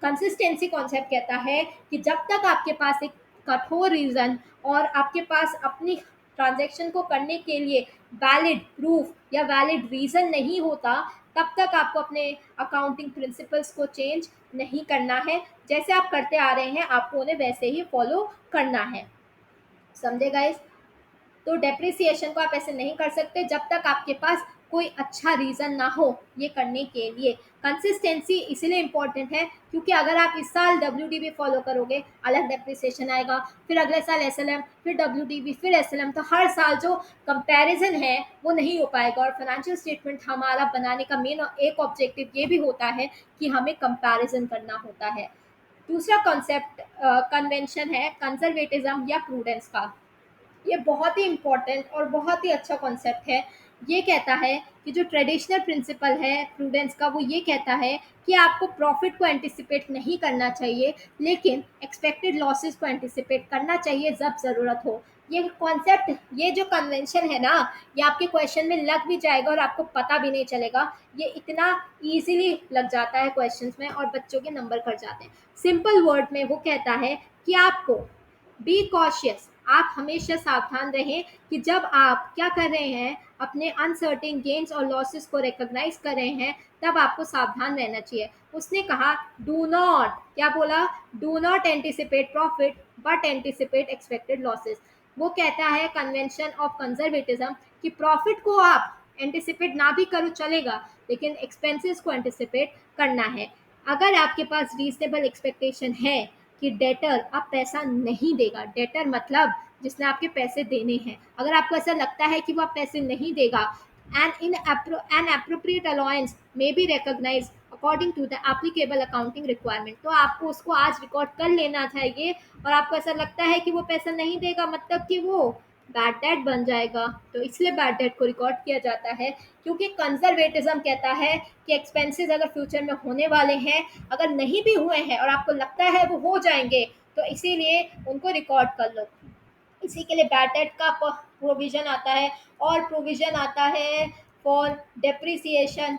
कंसिस्टेंसी कॉन्सेप्ट कहता है कि जब तक आपके पास एक कठोर रीज़न और आपके पास अपनी ट्रांजैक्शन को करने के लिए वैलिड प्रूफ या वैलिड रीज़न नहीं होता, तब तक आपको अपने अकाउंटिंग प्रिंसिपल्स को चेंज नहीं करना है। जैसे आप करते आ रहे हैं आपको उन्हें वैसे ही फॉलो करना है। समझे गाइस? तो डेप्रिसिएशन को आप ऐसे नहीं कर सकते जब तक आपके पास कोई अच्छा रीज़न ना हो ये करने के लिए। कंसिस्टेंसी इसलिए इंपॉर्टेंट है क्योंकि अगर आप इस साल WDB फॉलो करोगे, अलग डेप्रिसिएशन आएगा, फिर अगले साल SLM, फिर WDB, फिर SLM, तो हर साल जो कंपैरिजन है वो नहीं हो पाएगा। और फाइनेंशियल स्टेटमेंट हमारा बनाने का मेन एक ऑब्जेक्टिव ये भी होता है कि हमें कंपैरिजन करना होता है। दूसरा कॉन्सेप्ट कन्वेंशन है कंजर्वेटिज्म या प्रूडेंस का। ये बहुत ही इम्पोर्टेंट और बहुत ही अच्छा कॉन्सेप्ट है। ये कहता है कि जो ट्रेडिशनल प्रिंसिपल है प्रूडेंस का, वो ये कहता है कि आपको प्रॉफिट को एंटिसिपेट नहीं करना चाहिए, लेकिन एक्सपेक्टेड लॉसेस को एंटिसिपेट करना चाहिए जब ज़रूरत हो। ये कॉन्सेप्ट, ये जो कन्वेंशन है ना, ये आपके क्वेश्चन में लग भी जाएगा और आपको पता भी नहीं चलेगा। ये इतना ईजिली लग जाता है क्वेश्चंस में और बच्चों के नंबर कट जाते हैं। सिंपल वर्ड में वो कहता है कि आपको बी कॉशियस, आप हमेशा सावधान रहें कि जब आप क्या कर रहे हैं, अपने अनसर्टेन गेन्स और लॉसेस को रिकॉग्नाइज कर रहे हैं, तब आपको सावधान रहना चाहिए। उसने कहा डू नॉट, क्या बोला, do not anticipate profit but anticipate expected losses. वो कहता है कन्वेंशन ऑफ कंजर्वेटिज्म कि प्रॉफिट को आप एंटिसिपेट ना भी करो चलेगा, लेकिन एक्सपेंसेस को एंटिसिपेट करना है। अगर आपके पास रीजनेबल एक्सपेक्टेशन है कि डेटर अब पैसा नहीं देगा, डेटर मतलब जिसने आपके पैसे देने हैं, अगर आपको ऐसा लगता है कि वो आप पैसे नहीं देगा, an appropriate allowance may be recognise according to the applicable accounting requirement, तो आपको उसको आज रिकॉर्ड कर लेना चाहिए। और आपको ऐसा लगता है कि वो पैसा नहीं देगा, मतलब कि वो बैड डेट बन जाएगा, तो इसलिए बैड डेट को रिकॉर्ड किया जाता है। क्योंकि कंजर्वेटिज्म कहता है कि एक्सपेंसेस अगर फ्यूचर में होने वाले हैं, अगर नहीं भी हुए हैं और आपको लगता है वो हो जाएंगे, तो इसीलिए उनको रिकॉर्ड कर लो। इसी के लिए बैड डेट का प्रोविजन आता है, और प्रोविजन आता है फॉर डेप्रिसिएशन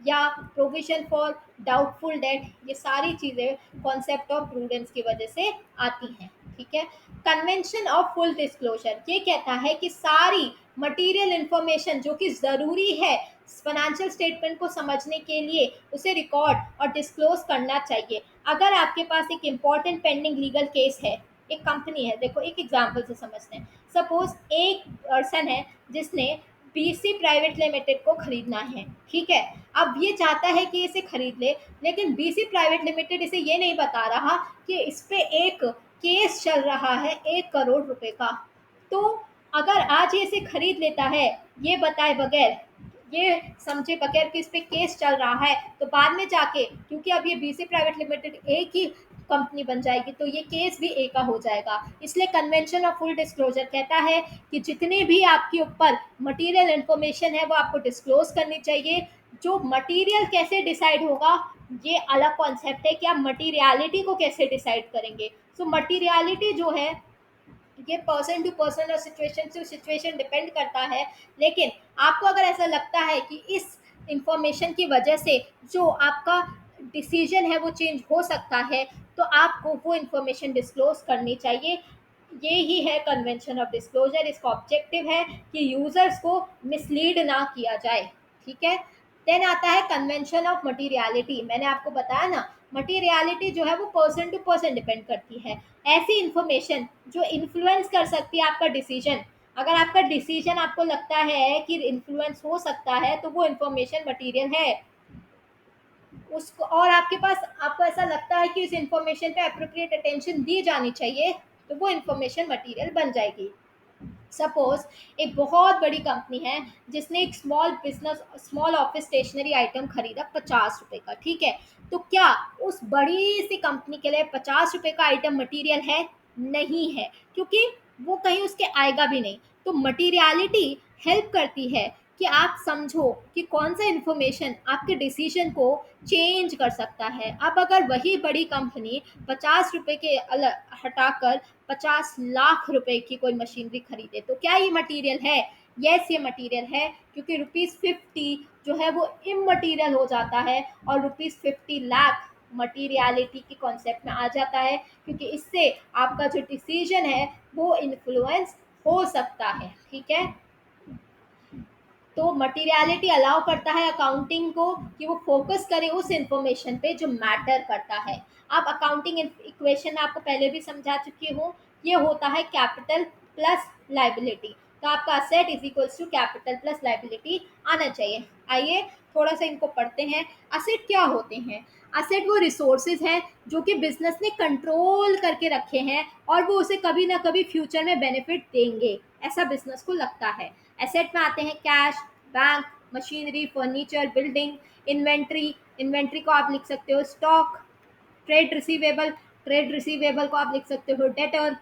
या प्रोविजन फॉर डाउटफुल डेट। ये सारी चीज़ें कॉन्सेप्ट ऑफ प्रूडेंस की वजह से आती हैं। ठीक है। कन्वेंशन ऑफ फुल डिस्क्लोजर ये कहता है कि सारी मटेरियल इंफॉर्मेशन जो कि ज़रूरी है फाइनेंशियल स्टेटमेंट को समझने के लिए, उसे रिकॉर्ड और डिस्क्लोज करना चाहिए। अगर आपके पास एक इम्पॉर्टेंट पेंडिंग लीगल केस है, एक कंपनी है, देखो एक एग्जांपल से समझते हैं। सपोज एक पर्सन है जिसने BC प्राइवेट लिमिटेड को खरीदना है, ठीक है। अब ये चाहता है कि इसे खरीद ले, लेकिन BC प्राइवेट लिमिटेड इसे ये नहीं बता रहा कि इस पे एक केस चल रहा है 1 करोड़ रुपए का। तो अगर आज ये इसे खरीद लेता है, ये बताए बगैर, ये समझे बगैर कि इस पे केस चल रहा है, तो बाद में जाके, क्योंकि अब ये BC प्राइवेट लिमिटेड एक ही कंपनी बन जाएगी, तो ये केस भी एक का हो जाएगा। इसलिए कन्वेंशन ऑफ फुल डिस्क्लोजर कहता है कि जितने भी आपके ऊपर मटेरियल इन्फॉर्मेशन है वो आपको डिस्क्लोज करनी चाहिए। जो मटेरियल कैसे डिसाइड होगा, ये अलग कॉन्सेप्ट है कि आप मटीरियलिटी को कैसे डिसाइड करेंगे। सो मटीरियलिटी जो है, ये पर्सन टू पर्सन और सिचुएशन टू सिचुएशन डिपेंड करता है। लेकिन आपको अगर ऐसा लगता है कि इस इंफॉर्मेशन की वजह से जो आपका डिसीजन है वो चेंज हो सकता है, तो आपको वो इंफॉर्मेशन डिस्क्लोज करनी चाहिए। ये ही है कन्वेंशन ऑफ डिस्क्लोजर। इसका ऑब्जेक्टिव है कि यूजर्स को मिसलीड ना किया जाए। ठीक है। देन आता है कन्वेंशन ऑफ मटीरियलिटी। मैंने आपको बताया ना, मटीरियलिटी जो है वो पर्सन टू पर्सन डिपेंड करती है। ऐसी इंफॉर्मेशन जो इन्फ्लुएंस कर सकती है आपका डिसीजन, अगर आपका डिसीजन आपको लगता है कि इन्फ्लुएंस हो सकता है, तो वो इंफॉर्मेशन मटेरियल है उसको। और आपके पास, आपको ऐसा लगता है कि इस इंफॉर्मेशन पे अप्रोप्रिएट अटेंशन दी जानी चाहिए, तो वो इंफॉर्मेशन मटेरियल बन जाएगी। सपोज एक बहुत बड़ी कंपनी है जिसने एक small business, small office stationery item खरीदा 50 रुपए का, ठीक है। तो क्या उस बड़ी सी कंपनी के लिए 50 रुपए का आइटम मटेरियल है? नहीं है, क्योंकि वो कहीं उसके आएगा भी नहीं। तो मटीरियलिटी हेल्प करती है कि आप समझो कि कौन सा इंफॉर्मेशन आपके डिसीजन को चेंज कर सकता है। अब अगर वही बड़ी कंपनी 50 रुपए के हटाकर 50 लाख रुपए की कोई मशीनरी खरीदे, तो क्या ये मटेरियल है? यस, ये मटेरियल है, क्योंकि ₹50 जो है वो इमटेरियल हो जाता है और ₹50 लाख मटीरियलिटी की कॉन्सेप्ट में आ जाता है, क्योंकि इससे आपका जो डिसीजन है वो इन्फ्लुएंस हो सकता है। ठीक है। तो मटीरियलिटी अलाउ करता है अकाउंटिंग को कि वो फोकस करे उस इंफॉर्मेशन पे जो मैटर करता है। अब अकाउंटिंग इक्वेशन आपको पहले भी समझा चुकी हूँ। ये होता है कैपिटल प्लस लाइबिलिटी। तो आपका asset is equals to capital plus liability आना चाहिए। आइए थोड़ा सा इनको पढ़ते हैं। असेट क्या होते हैं? असेट वो रिसोर्सेज हैं जो कि बिजनेस ने कंट्रोल करके रखे हैं और वो उसे कभी ना कभी फ्यूचर में बेनिफिट देंगे, ऐसा बिजनेस को लगता है। एसेट में आते हैं cash, bank, machinery, furniture, building, inventory, inventory को आप लिख सकते हो stock, trade receivable, trade receivable को आप लिख सकते हो डेटर।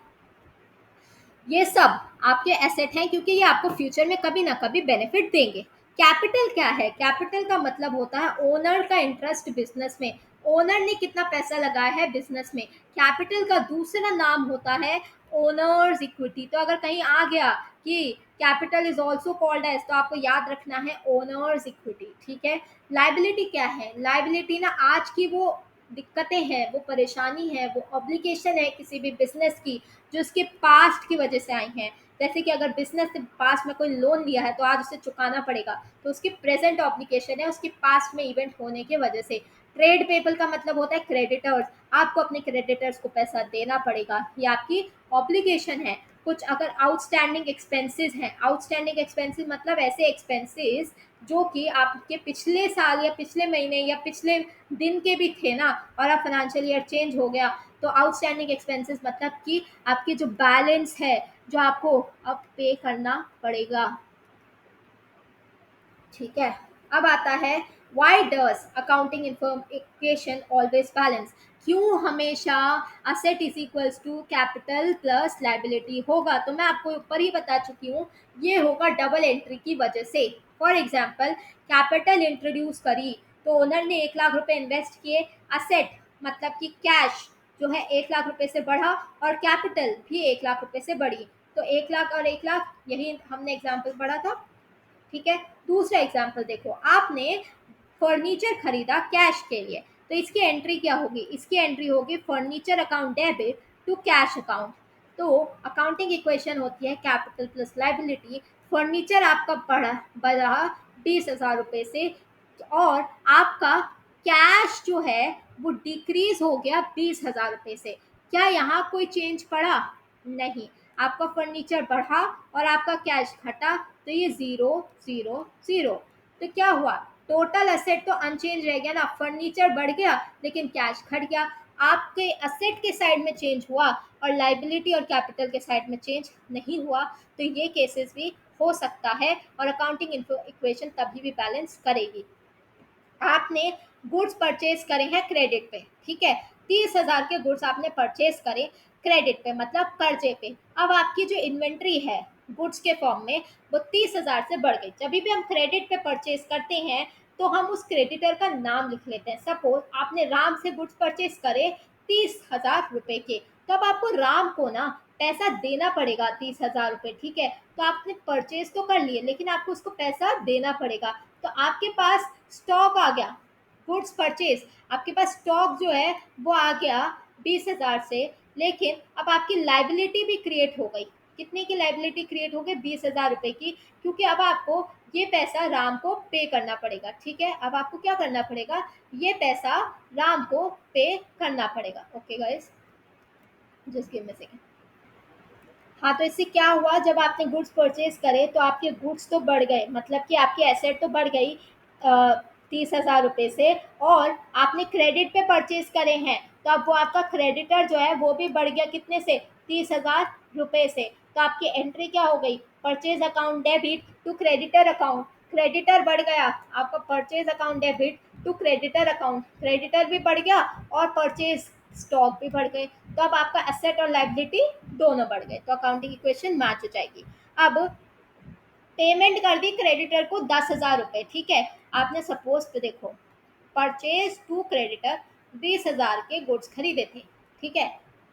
ये सब आपके एसेट हैं क्योंकि ये आपको फ्यूचर में कभी ना कभी बेनिफिट देंगे। कैपिटल क्या है? कैपिटल का मतलब होता है ओनर का इंटरेस्ट बिजनेस में। ओनर ने कितना पैसा लगाया है बिजनेस में। कैपिटल का दूसरा नाम होता है ओनर्स इक्विटी। तो अगर कहीं आ गया कि capital is also called as, तो आपको याद रखना है ओनर्स इक्विटी। ठीक है। लाइबिलिटी क्या है? लाइबिलिटी ना आज की वो दिक्कतें हैं, वो परेशानी है, वो ऑब्लिगेशन है किसी भी बिजनेस की जो उसके पास्ट की वजह से आई हैं। जैसे कि अगर बिजनेस ने पास्ट में कोई लोन लिया है तो आज उसे चुकाना पड़ेगा, तो उसकी प्रेजेंट ऑब्लिगेशन है उसके पास्ट में इवेंट होने की वजह से। ट्रेड पेबल का मतलब होता है क्रेडिटर्स। आपको अपने क्रेडिटर्स को पैसा देना पड़ेगा, ये आपकी ऑब्लिगेशन है। कुछ अगर आउटस्टैंडिंग एक्सपेंसेस हैं, आउटस्टैंडिंग एक्सपेंसेस मतलब ऐसे एक्सपेंसेस जो कि आपके पिछले साल या पिछले महीने या पिछले दिन के भी थे ना, और अब फाइनेंशियल ईयर चेंज हो गया, तो आउटस्टैंडिंग एक्सपेंसेस मतलब कि आपकी जो बैलेंस है जो आपको अब पे करना पड़ेगा। ठीक है। अब आता है why does accounting information always balance? क्यों हमेशा asset is equals to capital plus liability होगा? तो मैं आपको ऊपर ही बता चुकी हूँ, ये होगा डबल एंट्री की वजह से। फॉर एग्जाम्पल, कैपिटल इंट्रोड्यूस करी तो ओनर ने 1 लाख रुपए इन्वेस्ट किए, असेट मतलब कि कैश जो है 1 लाख रुपए से बढ़ा और कैपिटल भी 1 लाख रुपए से बढ़ी। तो 1 लाख और 1 लाख, यही हमने एग्जाम्पल पढ़ा था। ठीक है। दूसरा एग्जाम्पल देखो, आपने फर्नीचर खरीदा कैश के लिए, तो इसकी एंट्री क्या होगी? इसकी एंट्री होगी furniture account debit to cash account. तो अकाउंटिंग इक्वेशन होती है कैपिटल प्लस लाइबिलिटी। फर्नीचर आपका बढ़ा 20,000 रुपये से, और आपका कैश जो है वो डिक्रीज हो गया 20,000 रुपये से। क्या यहाँ कोई चेंज पड़ा? नहीं। आपका फर्नीचर बढ़ा और आपका कैश घटा, तो ये 0 0 0। तो क्या हुआ? टोटल एसेट तो अनचेंज रह गया ना, फर्नीचर बढ़ गया लेकिन कैश घट गया। आपके एसेट के साइड में चेंज हुआ और लाइबिलिटी और कैपिटल के साइड में चेंज नहीं हुआ। तो ये केसेस भी हो सकता है और अकाउंटिंग इक्वेशन तभी भी बैलेंस करेगी। आपने गुड्स परचेज करे हैं क्रेडिट पे, ठीक है। 30,000 के गुड्स आपने परचेज करे क्रेडिट पे, मतलब कर्जे पे। अब आपकी जो इन्वेंट्री है गुड्स के फॉर्म में, वो 30,000 से बढ़ गई। जब भी हम क्रेडिट पे परचेज करते हैं तो हम उस क्रेडिटर का नाम लिख लेते हैं। सपोज आपने राम से गुड्स परचेज करे 30,000 रुपए के, तो अब आपको राम को ना पैसा देना पड़ेगा 30,000 रुपये, ठीक है। तो आपने परचेज तो कर लिए लेकिन आपको उसको पैसा देना पड़ेगा। तो आपके पास स्टॉक आ गया, गुड्स परचेज, आपके पास स्टॉक जो है वो आ गया 20,000 से, लेकिन अब आपकी लाइबिलिटी भी क्रिएट हो गई। कितने की लाइबिलिटी क्रिएट हो गई? 20,000 रुपये की, क्योंकि अब आपको ये पैसा राम को पे करना पड़ेगा। ठीक है। अब आपको क्या करना पड़ेगा? ये पैसा राम को पे करना पड़ेगा। Okay guys, just give me second. हाँ, तो इससे क्या हुआ? जब आपने गुड्स परचेज करे तो आपके गुड्स तो बढ़ गए, मतलब कि आपकी एसेट तो बढ़ गई 30,000 रुपये से, और आपने क्रेडिट पे परचेज करे हैं तो अब वो आपका क्रेडिटर जो है वो भी बढ़ गया कितने से? 30,000 रुपये से। तो आपकी एंट्री क्या हो गई? Purchase account debit to creditor account. Creditor बढ़ गया, आपका purchase account debit to creditor account, creditor भी बढ़ गया और परचेज स्टॉक भी बढ़ गए। तो अब आपका एसेट और लाइबिलिटी दोनों बढ़ गए, तो अकाउंटिंग इक्वेशन मैच हो जाएगी। अब पेमेंट कर दी क्रेडिटर को 10,000 रुपये, ठीक है। आपने सपोज पे देखो, परचेज टू क्रेडिटर 20,000 के गुड्स खरीदे थे, ठीक है।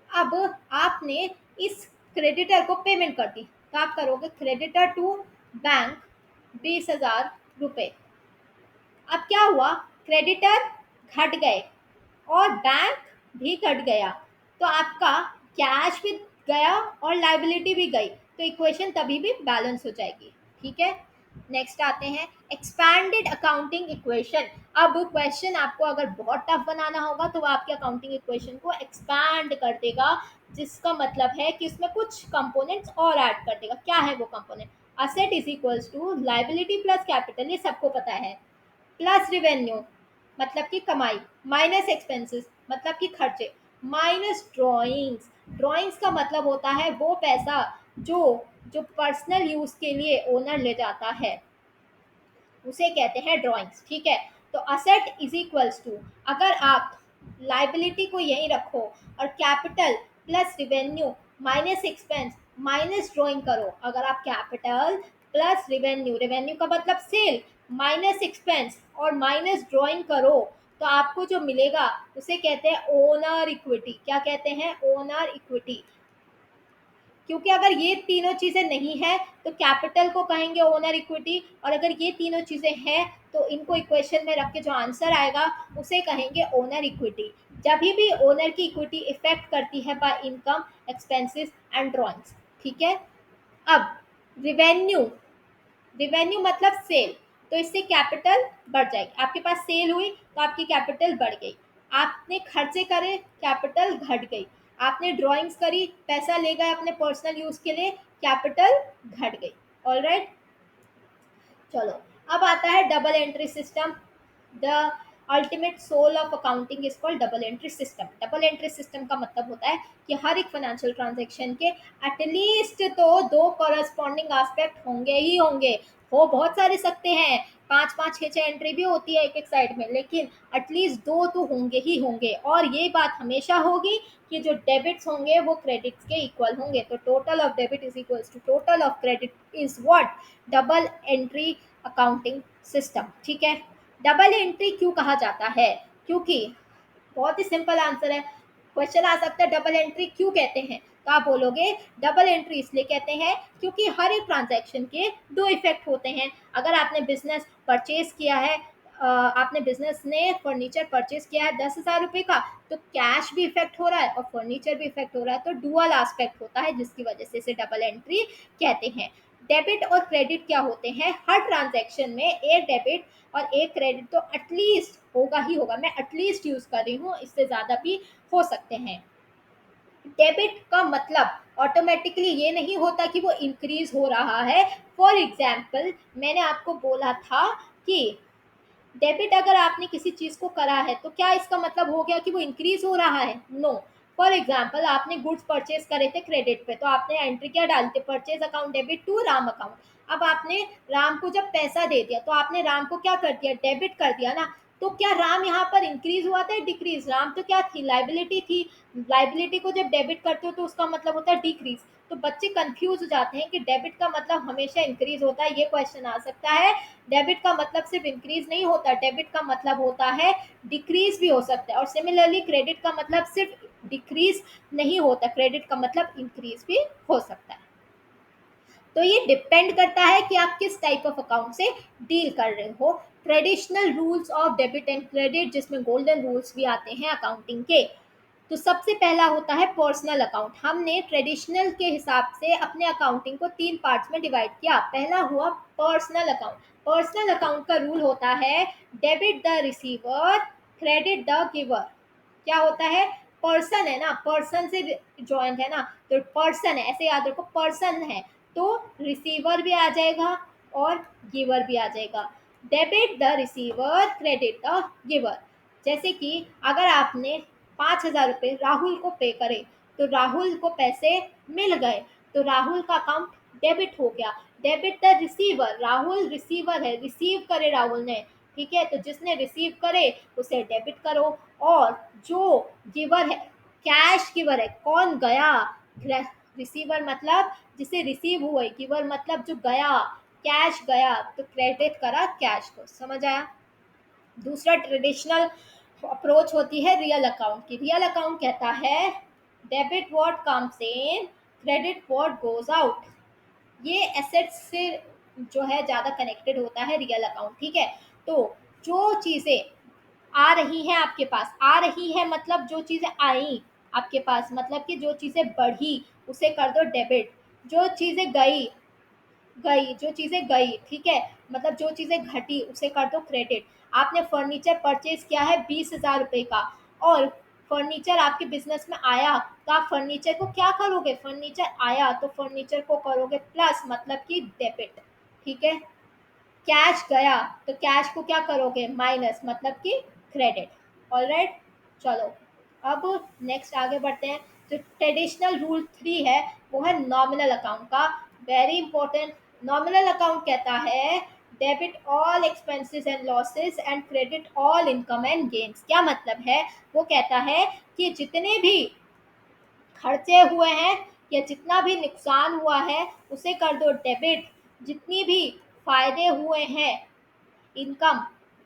अब आपने इस क्रेडिटर को पेमेंट कर दी, तो आप करोगे क्रेडिटर टू बैंक 20,000 रुपये। अब क्या हुआ? क्रेडिटर घट गए और बैंक भी घट गया, तो आपका कैश भी गया और लाइबिलिटी भी गई, तो इक्वेशन तभी भी बैलेंस हो जाएगी। ठीक है। नेक्स्ट आते हैं एक्सपैंडेड अकाउंटिंग इक्वेशन। अब क्वेश्चन आपको अगर बहुत टफ बनाना होगा तो वो आपके अकाउंटिंग इक्वेशन को एक्सपैंड कर देगा, जिसका मतलब है कि इसमें कुछ कंपोनेंट्स और ऐड कर देगा। क्या है वो component? Asset is equals to liability plus capital, ये सबको पता है। प्लस रिवेन्यू मतलब कि कमाई, माइनस एक्सपेंसेस मतलब कि खर्चे, माइनस ड्रॉइंग्स, ड्रॉइंग्स का मतलब होता है वो पैसा जो जो पर्सनल यूज के लिए ओनर ले जाता है, उसे कहते हैं ड्राइंग्स। ठीक है, तो असेट इज इक्वल्स टू, अगर आप लाइबिलिटी को यहीं रखो और capital plus revenue minus expense minus drawing करो, अगर आप कैपिटल प्लस रिवेन्यू, रिवेन्यू का मतलब सेल, माइनस एक्सपेंस और माइनस ड्राइंग करो, तो आपको जो मिलेगा उसे कहते हैं ओनर इक्विटी। क्या कहते हैं? Owner equity. क्योंकि अगर ये तीनों चीज़ें नहीं है तो कैपिटल को कहेंगे ओनर इक्विटी, और अगर ये तीनों चीज़ें हैं तो इनको इक्वेशन में रख के जो आंसर आएगा उसे कहेंगे ओनर इक्विटी। जब भी ओनर की इक्विटी इफेक्ट करती है by income, expenses and drawings. ठीक है, अब रिवेन्यू, रिवेन्यू मतलब सेल, तो इससे कैपिटल बढ़ जाएगी। आपके पास सेल हुई तो आपकी कैपिटल बढ़ गई, आपने खर्चे करे कैपिटल घट गई, आपने ड्राइंग्स करी पैसा ले गए अपने पर्सनल यूज के लिए, कैपिटल घट गई। ऑल राइट, चलो अब आता है double entry system. The ultimate soul of accounting is called double entry system. Double entry system का मतलब होता है कि हर एक फाइनेंशियल ट्रांजैक्शन के एटलीस्ट तो दो करस्पॉन्डिंग एस्पेक्ट होंगे ही होंगे। हो बहुत सारे सकते हैं, पांच पांच छः छः एंट्री भी होती है एक एक साइड में, लेकिन एटलीस्ट दो तो होंगे ही होंगे। और ये बात हमेशा होगी कि जो डेबिट्स होंगे वो क्रेडिट्स के इक्वल होंगे। तो total of debit is equals to total of credit is what? Double entry accounting system. ठीक है, डबल एंट्री क्यों कहा जाता है? क्योंकि बहुत ही सिंपल आंसर है, क्वेश्चन आ सकता है डबल एंट्री क्यों कहते हैं, तो आप बोलोगे डबल एंट्री इसलिए कहते हैं क्योंकि हर एक ट्रांजैक्शन के दो इफेक्ट होते हैं। अगर आपने बिजनेस परचेज किया है, आपने बिजनेस ने फर्नीचर परचेज किया है 10,000 रुपये का, तो कैश भी इफेक्ट हो रहा है और फर्नीचर भी इफेक्ट हो रहा है, तो डुअल एस्पेक्ट होता है, जिसकी वजह से इसे डबल एंट्री कहते हैं। डेबिट और क्रेडिट क्या होते हैं? हर ट्रांजैक्शन में एक डेबिट और एक क्रेडिट तो एटलीस्ट होगा ही होगा। मैं एटलीस्ट यूज कर रही हूँ, इससे ज़्यादा भी हो सकते हैं। डेबिट का मतलब ऑटोमेटिकली ये नहीं होता कि वो इंक्रीज हो रहा है। फॉर एग्जाम्पल मैंने आपको बोला था कि डेबिट अगर आपने किसी चीज़ को करा है तो क्या इसका मतलब हो गया कि वो इंक्रीज हो रहा है? नो। फॉर एग्जाम्पल आपने गुड्स परचेज करे थे क्रेडिट पे, तो आपने एंट्री क्या डालते? Purchase account debit to Ram account. अब आपने राम को जब पैसा दे दिया तो आपने राम को क्या कर दिया? डेबिट कर दिया ना। तो क्या राम यहाँ पर इंक्रीज हुआ था? डिक्रीज। राम तो क्या थी? लाइबिलिटी थी। लाइबिलिटी को जब डेबिट करते हो तो उसका मतलब होता है डिक्रीज। तो बच्चे कंफ्यूज हो जाते हैं कि डेबिट का मतलब हमेशा इंक्रीज होता है। ये क्वेश्चन आ सकता है। डेबिट का मतलब सिर्फ इंक्रीज नहीं होता, डेबिट का मतलब होता है डिक्रीज भी हो सकता है। और सिमिलरली क्रेडिट का मतलब सिर्फ डिक्रीज नहीं होता, क्रेडिट का मतलब इंक्रीज भी हो सकता है। तो ये डिपेंड करता है कि आप किस टाइप ऑफ अकाउंट से डील कर रहे हो। Traditional rules of debit and credit, जिसमें गोल्डन रूल्स भी आते हैं अकाउंटिंग के। तो सबसे पहला होता है पर्सनल अकाउंट। हमने ट्रेडिशनल के हिसाब से अपने अकाउंटिंग को तीन पार्ट्स में डिवाइड किया। पहला हुआ पर्सनल अकाउंट। पर्सनल अकाउंट का रूल होता है debit the receiver, credit the giver. क्या होता है? पर्सन है ना, पर्सन से ज्वाइंट है ना, तो पर्सन है, ऐसे याद रखो पर्सन है, तो रिसीवर भी आ जाएगा और गिवर भी आ जाएगा। Debit the receiver, credit the giver. जैसे कि अगर आपने 5,000 रुपये राहुल को पे करे तो राहुल को पैसे मिल गए, तो राहुल का अकाउंट डेबिट हो गया। Debit the receiver, Rahul receiver है, रिसीव करे राहुल ने, ठीक है, तो जिसने रिसीव करे उसे डेबिट करो। और जो गिवर है, कैश गिवर है, कौन गया? रिसीवर मतलब जिसे रिसीव हुए, गिवर मतलब जो गया, कैश गया, तो क्रेडिट करा कैश को। समझ आया? दूसरा ट्रेडिशनल अप्रोच होती है रियल अकाउंट की। रियल अकाउंट कहता है debit what comes in, credit what goes out. ये एसेट्स से जो है ज़्यादा कनेक्टेड होता है रियल अकाउंट। ठीक है, तो जो चीज़ें आ रही हैं आपके पास, आ रही है मतलब जो चीज़ें आई आपके पास, मतलब कि जो चीज़ें बढ़ी उसे कर दो डेबिट। जो चीज़ें गई, गई जो चीज़ें गई, ठीक है, मतलब जो चीज़ें घटी उसे कर दो क्रेडिट। आपने फर्नीचर परचेज किया है 20,000 रुपये का, और फर्नीचर आपके बिजनेस में आया, तो आप फर्नीचर को क्या करोगे? फर्नीचर आया तो फर्नीचर को करोगे प्लस, मतलब कि डेबिट। ठीक है, कैश गया तो कैश को क्या करोगे, माइनस, मतलब कि क्रेडिट। ऑलराइट, चलो अब नेक्स्ट आगे बढ़ते हैं। जो ट्रेडिशनल रूल 3 है वो है नॉमिनल अकाउंट का, वेरी इंपॉर्टेंट। नॉमिनल अकाउंट कहता है debit all expenses and losses and credit all income and gains. क्या मतलब है, वो कहता है कि जितने भी खर्चे हुए हैं या जितना भी नुकसान हुआ है उसे कर दो डेबिट, जितनी भी फायदे हुए हैं इनकम,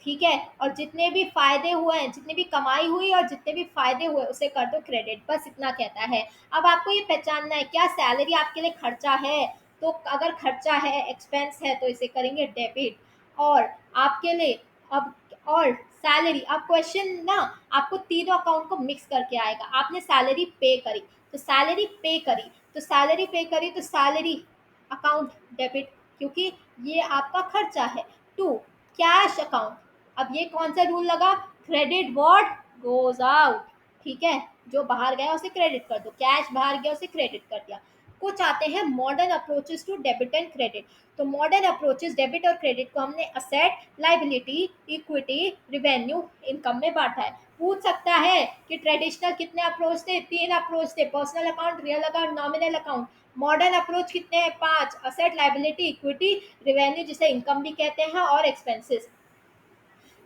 ठीक है, और जितने भी फायदे हुए हैं, जितनी भी कमाई हुई और जितने भी फायदे हुए उसे कर दो क्रेडिट, बस इतना कहता है। अब आपको ये पहचानना है क्या सैलरी आपके लिए खर्चा है, तो अगर खर्चा है, एक्सपेंस है, तो इसे करेंगे डेबिट। और आपके लिए अब, और सैलरी, अब क्वेश्चन ना आपको तीनों अकाउंट को मिक्स करके आएगा। आपने सैलरी पे करी तो सैलरी पे करी, तो सैलरी पे करी तो सैलरी अकाउंट डेबिट, क्योंकि ये आपका खर्चा है। टू, कैश अकाउंट, अब ये कौन सा रूल लगा, क्रेडिट व्हाट गोज आउट, ठीक है, जो बाहर गया उसे क्रेडिट कर दो, कैश बाहर गया उसे क्रेडिट कर दिया। कुछ आते हैं modern approaches to debit and credit. तो मॉडर्न अप्रोचेस डेबिट और क्रेडिट को हमने asset, liability, equity, revenue, income में बांटा है। पूछ सकता है कि ट्रेडिशनल कितने अप्रोच थे, 3 अप्रोच थे, personal account, real account, nominal account. Modern approach कितने हैं, 5, असेट, लाइबिलिटी, इक्विटी, रिवेन्यू जिसे इनकम भी कहते हैं, और एक्सपेंसेस।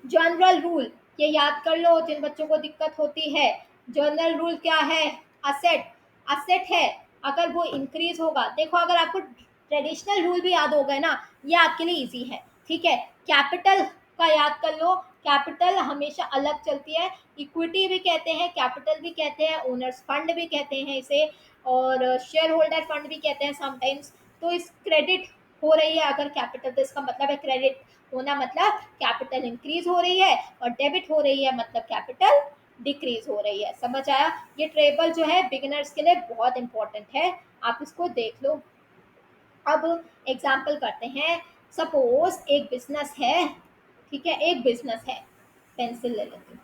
जनरल रूल, ये याद कर लो जिन बच्चों को दिक्कत होती है। जनरल रूल क्या है, असेट, असेट है अगर वो इंक्रीज होगा, देखो अगर आपको ट्रेडिशनल रूल भी याद हो गए ना, ये आपके लिए इजी है, ठीक है। कैपिटल का याद कर लो, कैपिटल हमेशा अलग चलती है, इक्विटी भी कहते हैं, कैपिटल भी कहते हैं, ओनर्स फंड भी कहते हैं इसे, और शेयर होल्डर फंड भी कहते हैं समटाइम्स। तो इस क्रेडिट हो रही है अगर कैपिटल, तो इसका मतलब है क्रेडिट होना मतलब कैपिटल इंक्रीज हो रही है, और डेबिट हो रही है मतलब कैपिटल डिक्रीज हो रही है। समझ आया, ये टेबल जो है बिगिनर्स के लिए बहुत इंपॉर्टेंट है, आप इसको देख लो। अब एग्जाम्पल करते हैं, सपोज एक बिजनेस है, ठीक है, एक बिजनेस है, पेंसिल ले लेती हूँ।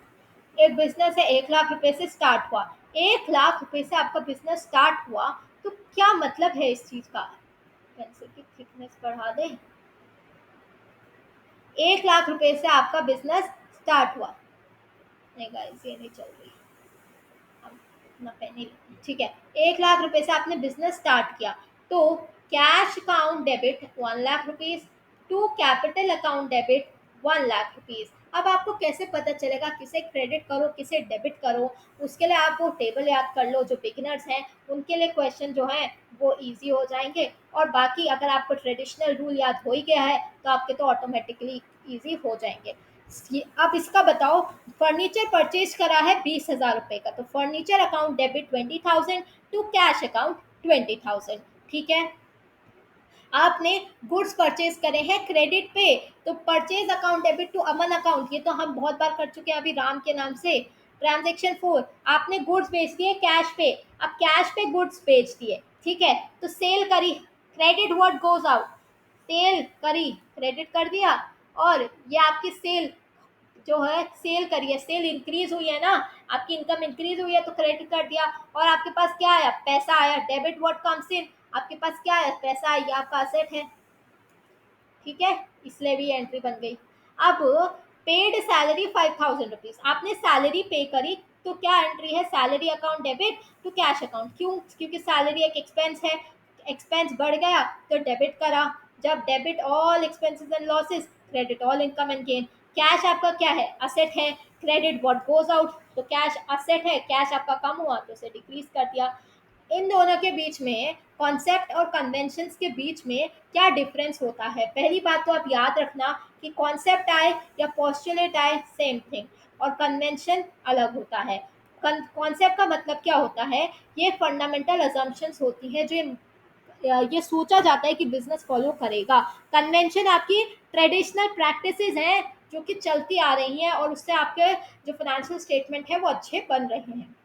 एक बिजनेस है, 1 लाख रुपए से स्टार्ट हुआ, 1 लाख रुपए से आपका बिजनेस स्टार्ट हुआ, तो क्या मतलब है इस चीज का, पेंसिल की थिकनेस बढ़ा दें। 1 लाख रुपए से आपका बिजनेस स्टार्ट हुआ, नहीं गाइस ये नहीं चल रही, अब इतना पेन नहीं, ठीक है। 1 लाख रुपए से आपने बिजनेस स्टार्ट किया, तो cash account debit 1 lakh rupees, to capital account debit 1 lakh rupees. अब आपको कैसे पता चलेगा किसे क्रेडिट करो किसे डेबिट करो, उसके लिए आप वो टेबल याद कर लो। जो बिगिनर्स हैं उनके लिए क्वेश्चन जो है वो इजी हो जाएंगे, और बाकी अगर आपको ट्रेडिशनल रूल याद हो ही गया है तो आपके तो ऑटोमेटिकली इजी हो जाएंगे। अब इसका बताओ, फर्नीचर परचेज करा है 20,000 रुपए का, तो furniture account debit 20,000, to cash account 20,000, ठीक है। आपने गुड्स परचेज करे हैं क्रेडिट पे, तो purchase account debit to Aman account, ये तो हम बहुत बार कर चुके हैं अभी राम के नाम से। ट्रांजेक्शन 4, आपने गुड्स बेच दिए कैश पे, अब कैश पे गुड्स बेच दिए, ठीक है, तो सेल करी, credit what goes out, sale करी, क्रेडिट कर दिया, और ये आपकी सेल जो है सेल करी है, सेल इंक्रीज हुई है ना, आपकी इनकम इंक्रीज हुई है तो क्रेडिट कर दिया, और आपके पास क्या आया, पैसा आया, डेबिट व्हाट कम्स इन, आपके पास क्या है, पैसा आया, आपका असेट है, ठीक है, इसलिए भी एंट्री बन गई। अब पेड सैलरी 5,000 रुपीज, आपने सैलरी पे करी, तो क्या एंट्री है, salary account debit to cash account, क्यों, क्योंकि सैलरी एक एक्सपेंस है, एक्सपेंस बढ़ गया तो डेबिट करा, जब debit all expenses and losses, credit all income and gain. Cash आपका क्या है, असेट है, क्रेडिट व्हाट गोज आउट, तो कैश असेट है, कैश आपका कम हुआ तो उसे डिक्रीज कर दिया। इन दोनों के बीच में, कॉन्सेप्ट और कन्वेंशंस के बीच में क्या डिफरेंस होता है, पहली बात तो आप याद रखना कि कॉन्सेप्ट आए या पोस्टुलेट आए सेम थिंग, और कन्वेंशन अलग होता है। कॉन्सेप्ट का मतलब क्या होता है, ये फंडामेंटल अजम्पशंस होती है जो ये सोचा जाता है कि बिजनेस फॉलो करेगा। कन्वेंशन आपकी ट्रेडिशनल प्रैक्टिसेस हैं जो कि चलती आ रही हैं, और उससे आपके जो फाइनेंशियल स्टेटमेंट है वो अच्छे बन रहे हैं।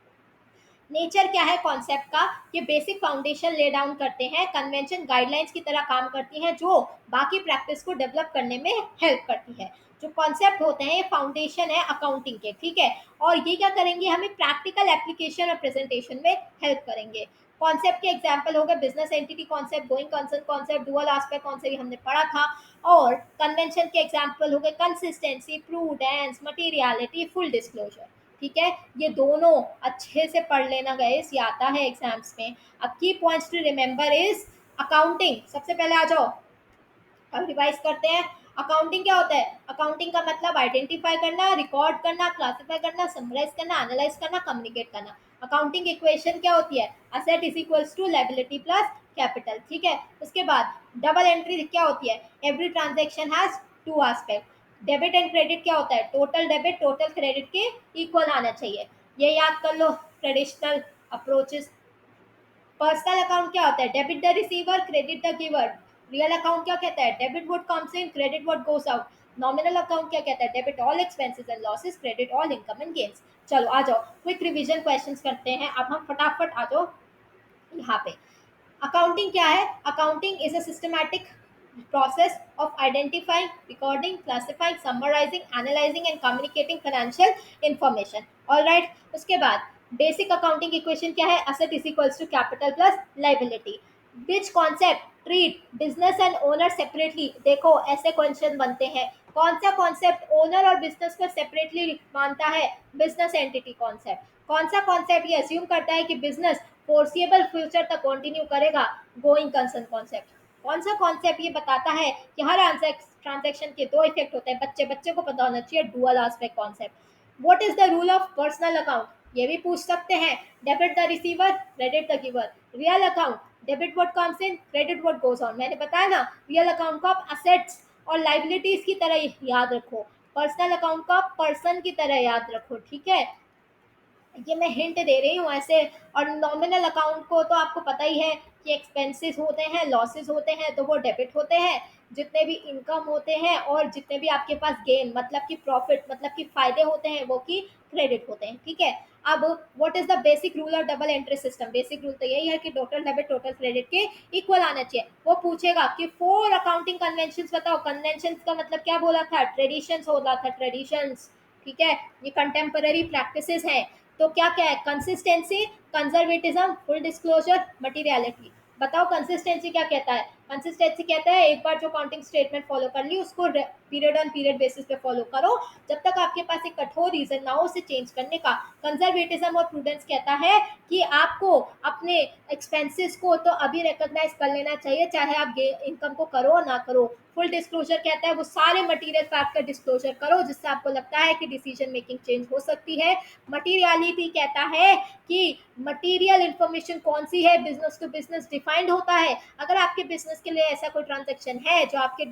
नेचर क्या है कॉन्सेप्ट का, ये बेसिक फाउंडेशन ले डाउन करते हैं, कन्वेंशन गाइडलाइंस की तरह काम करती हैं जो बाकी प्रैक्टिस को डेवलप करने में हेल्प करती है। जो कॉन्सेप्ट होते हैं ये फाउंडेशन है अकाउंटिंग के, ठीक है, और ये क्या करेंगे, हमें प्रैक्टिकल एप्लीकेशन और प्रेजेंटेशन में हेल्प करेंगे। कॉन्सेप्ट के एग्जाम्पल हो गए business entity concept, going concern concept, dual aspect concept, ये हमने पढ़ा था। और कन्वेंशन के एग्जाम्पल हो गए consistency, prudence, materiality, full disclosure. ठीक है, ये दोनों अच्छे से पढ़ लेना गाइस, ये आता है एग्जाम्स में। अब key points to remember is accounting. सबसे पहले आ जाओ, अब रिवाइज करते हैं। अकाउंटिंग क्या होता है? अकाउंटिंग का मतलब आइडेंटिफाई करना, रिकॉर्ड करना, क्लासिफाई करना, समराइज करना, एनालाइज करना, कम्युनिकेट करना। अकाउंटिंग इक्वेशन क्या होती है? Asset is equals to liability plus capital. ठीक है, उसके बाद डबल एंट्री क्या होती है? Every transaction has two aspect. Debit and credit क्या होता है? टोटल डेबिट टोटल क्रेडिट के इक्वल आना चाहिए, ये याद कर लो। Traditional approaches. पर्सनल अकाउंट क्या होता है? Debit the receiver, credit the giver. Real account क्या कहता है? Debit what comes in, credit what goes out. Nominal account क्या कहता है? Debit all expenses and losses, credit all income and gains. चलो आ जाओ, क्विक रिवीजन क्वेश्चंस करते हैं अब हम फटाफट। आ जाओ यहाँ पे। अकाउंटिंग क्या है? Accounting is a systematic process of identifying, recording, classifying, summarizing, analyzing and communicating financial information. All right. उसके बाद बेसिक अकाउंटिंग इक्वेशन क्या है? asset is equals to capital plus liability. Which concept treat business and owner separately? देखो ऐसे question बनते हैं। कौन सा कॉन्सेप्ट ओनर और बिजनेस को सेपरेटली मानता है? Business entity concept. कौन सा कॉन्सेप्ट ये अज्यूम करता है कि बिजनेस फोर्सिएबल फ्यूचर तक कंटिन्यू करेगा? Going concern concept. कौन सा कॉन्सेप्ट ये बताता है कि हर ट्रांजैक्शन के दो इफेक्ट होते हैं? बच्चे बच्चे को पता होना चाहिए, dual aspect concept. What is the rule of personal account? ये भी पूछ सकते हैं। Debit the receiver, credit the giver. Real account, debit what comes in, credit what goes on. मैंने बताया ना, रियल अकाउंट को आप असेट्स और लाइबिलिटीज की तरह याद रखो, पर्सनल अकाउंट को आप पर्सन की तरह याद रखो। ठीक है, ये मैं हिंट दे रही हूँ ऐसे। और नॉमिनल अकाउंट को तो आपको पता ही है कि एक्सपेंसेस होते हैं, लॉसेस होते हैं, तो वो डेबिट होते हैं। जितने भी इनकम होते हैं और जितने भी आपके पास गेन मतलब कि प्रॉफिट मतलब कि फायदे होते हैं, वो की क्रेडिट होते हैं। ठीक है, अब what is the basic rule of double entry system? Basic rule तो यही है कि टोटल डेबिट टोटल क्रेडिट के इक्वल आना चाहिए। वो पूछेगा कि फोर अकाउंटिंग कन्वेंशंस बताओ। कन्वेंशंस का मतलब क्या बोला था? ट्रेडिशंस बोला था, ट्रेडिशंस। ठीक है, ये कंटेम्पररी प्रैक्टिसेस हैं। तो क्या क्या है? Consistency, conservatism, full disclosure, materiality. बताओ कंसिस्टेंसी क्या कहता है? कंसिस्टेंसी कहता है एक बार जो अकाउंटिंग स्टेटमेंट फॉलो कर ली उसको पीरियड ऑन पीरियड बेसिस पे फॉलो करो, जब तक आपके पास एक कठोर रीजन ना हो उसे चेंज करने का। कंजर्वेटिज्म और प्रूडेंस कहता है कि आपको अपने एक्सपेंसेस को तो अभी रिकॉग्नाइज कर लेना चाहिए, चाहे आप इनकम को करो ना करो। फुल डिस्क्लोजर कहता है वो सारे मटेरियल फैक्ट का डिस्क्लोजर करो जिससे आपको लगता है कि डिसीजन मेकिंग चेंज हो सकती है। मटीरियलिटी कहता है कि मटेरियल इंफॉर्मेशन कौन सी है, बिजनेस टू बिजनेस डिफाइंड होता है। अगर आपके बिजनेस के लिए ऐसा कोई ट्रांजेक्शन है जो आपके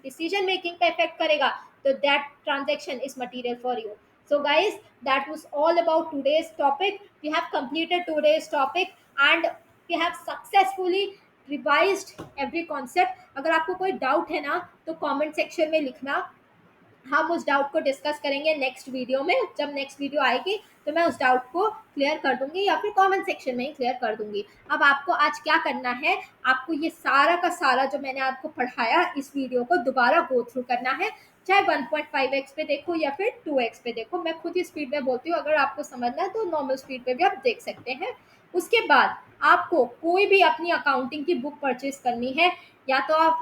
डिसीजन मेकिंग पे इफेक्ट करेगा, तो that transaction is material for you. So guys, that was all about today's topic. We have completed today's topic and we have successfully revised every concept. अगर आपको कोई डाउट है ना तो कमेंट सेक्शन में लिखना, हम उस डाउट को डिस्कस करेंगे नेक्स्ट वीडियो में। जब नेक्स्ट वीडियो आएगी तो मैं उस डाउट को क्लियर कर दूंगी या फिर कमेंट सेक्शन में ही क्लियर कर दूंगी। अब आपको आज क्या करना है? आपको ये सारा का सारा जो मैंने आपको पढ़ाया इस वीडियो को दोबारा गो थ्रू करना है, चाहे 1.5x पे देखो या फिर 2x पे देखो। मैं खुद ही स्पीड में बोलती हूँ, अगर आपको समझना है तो नॉर्मल स्पीड पे भी आप देख सकते हैं। उसके बाद आपको कोई भी अपनी अकाउंटिंग की बुक परचेज करनी है, या तो आप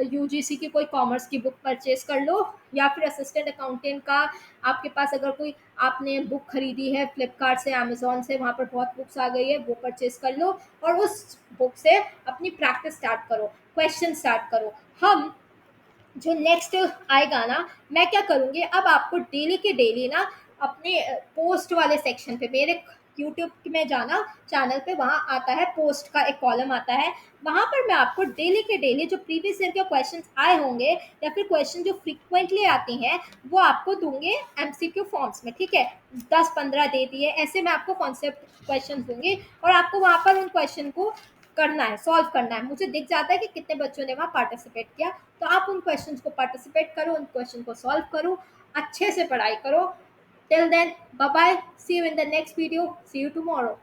यूजीसी की कोई कॉमर्स की बुक परचेज कर लो, या फिर असिस्टेंट अकाउंटेंट का आपके पास अगर कोई आपने बुक खरीदी है फ्लिपकार्ट से, अमेजोन से, वहाँ पर बहुत बुक्स आ गई है, वो परचेज कर लो और उस बुक से अपनी प्रैक्टिस स्टार्ट करो, क्वेश्चन स्टार्ट करो। हम जो नेक्स्ट आएगा ना, मैं क्या करूँगी, अब आपको डेली के डेली ना अपने पोस्ट वाले सेक्शन पे मेरे यूट्यूब में जाना, चैनल पे वहाँ आता है पोस्ट का एक कॉलम आता है, वहाँ पर मैं आपको डेली के डेली जो प्रीवियस ईयर के क्वेश्चंस आए होंगे या फिर क्वेश्चन जो फ्रीक्वेंटली आती हैं वो आपको दूंगे एमसीक्यू फॉर्म्स में। ठीक है, 10-15 दे दिए ऐसे मैं आपको कॉन्सेप्ट क्वेश्चन दूंगी और आपको वहाँ पर उन क्वेश्चन को करना है, सॉल्व करना है। मुझे दिख जाता है कि कितने बच्चों ने वहाँ पार्टिसिपेट किया, तो आप उन क्वेश्चन को पार्टिसिपेट करो, उन क्वेश्चन को सॉल्व करो, अच्छे से पढ़ाई करो। Till then bye bye, see you in the next video, see you tomorrow.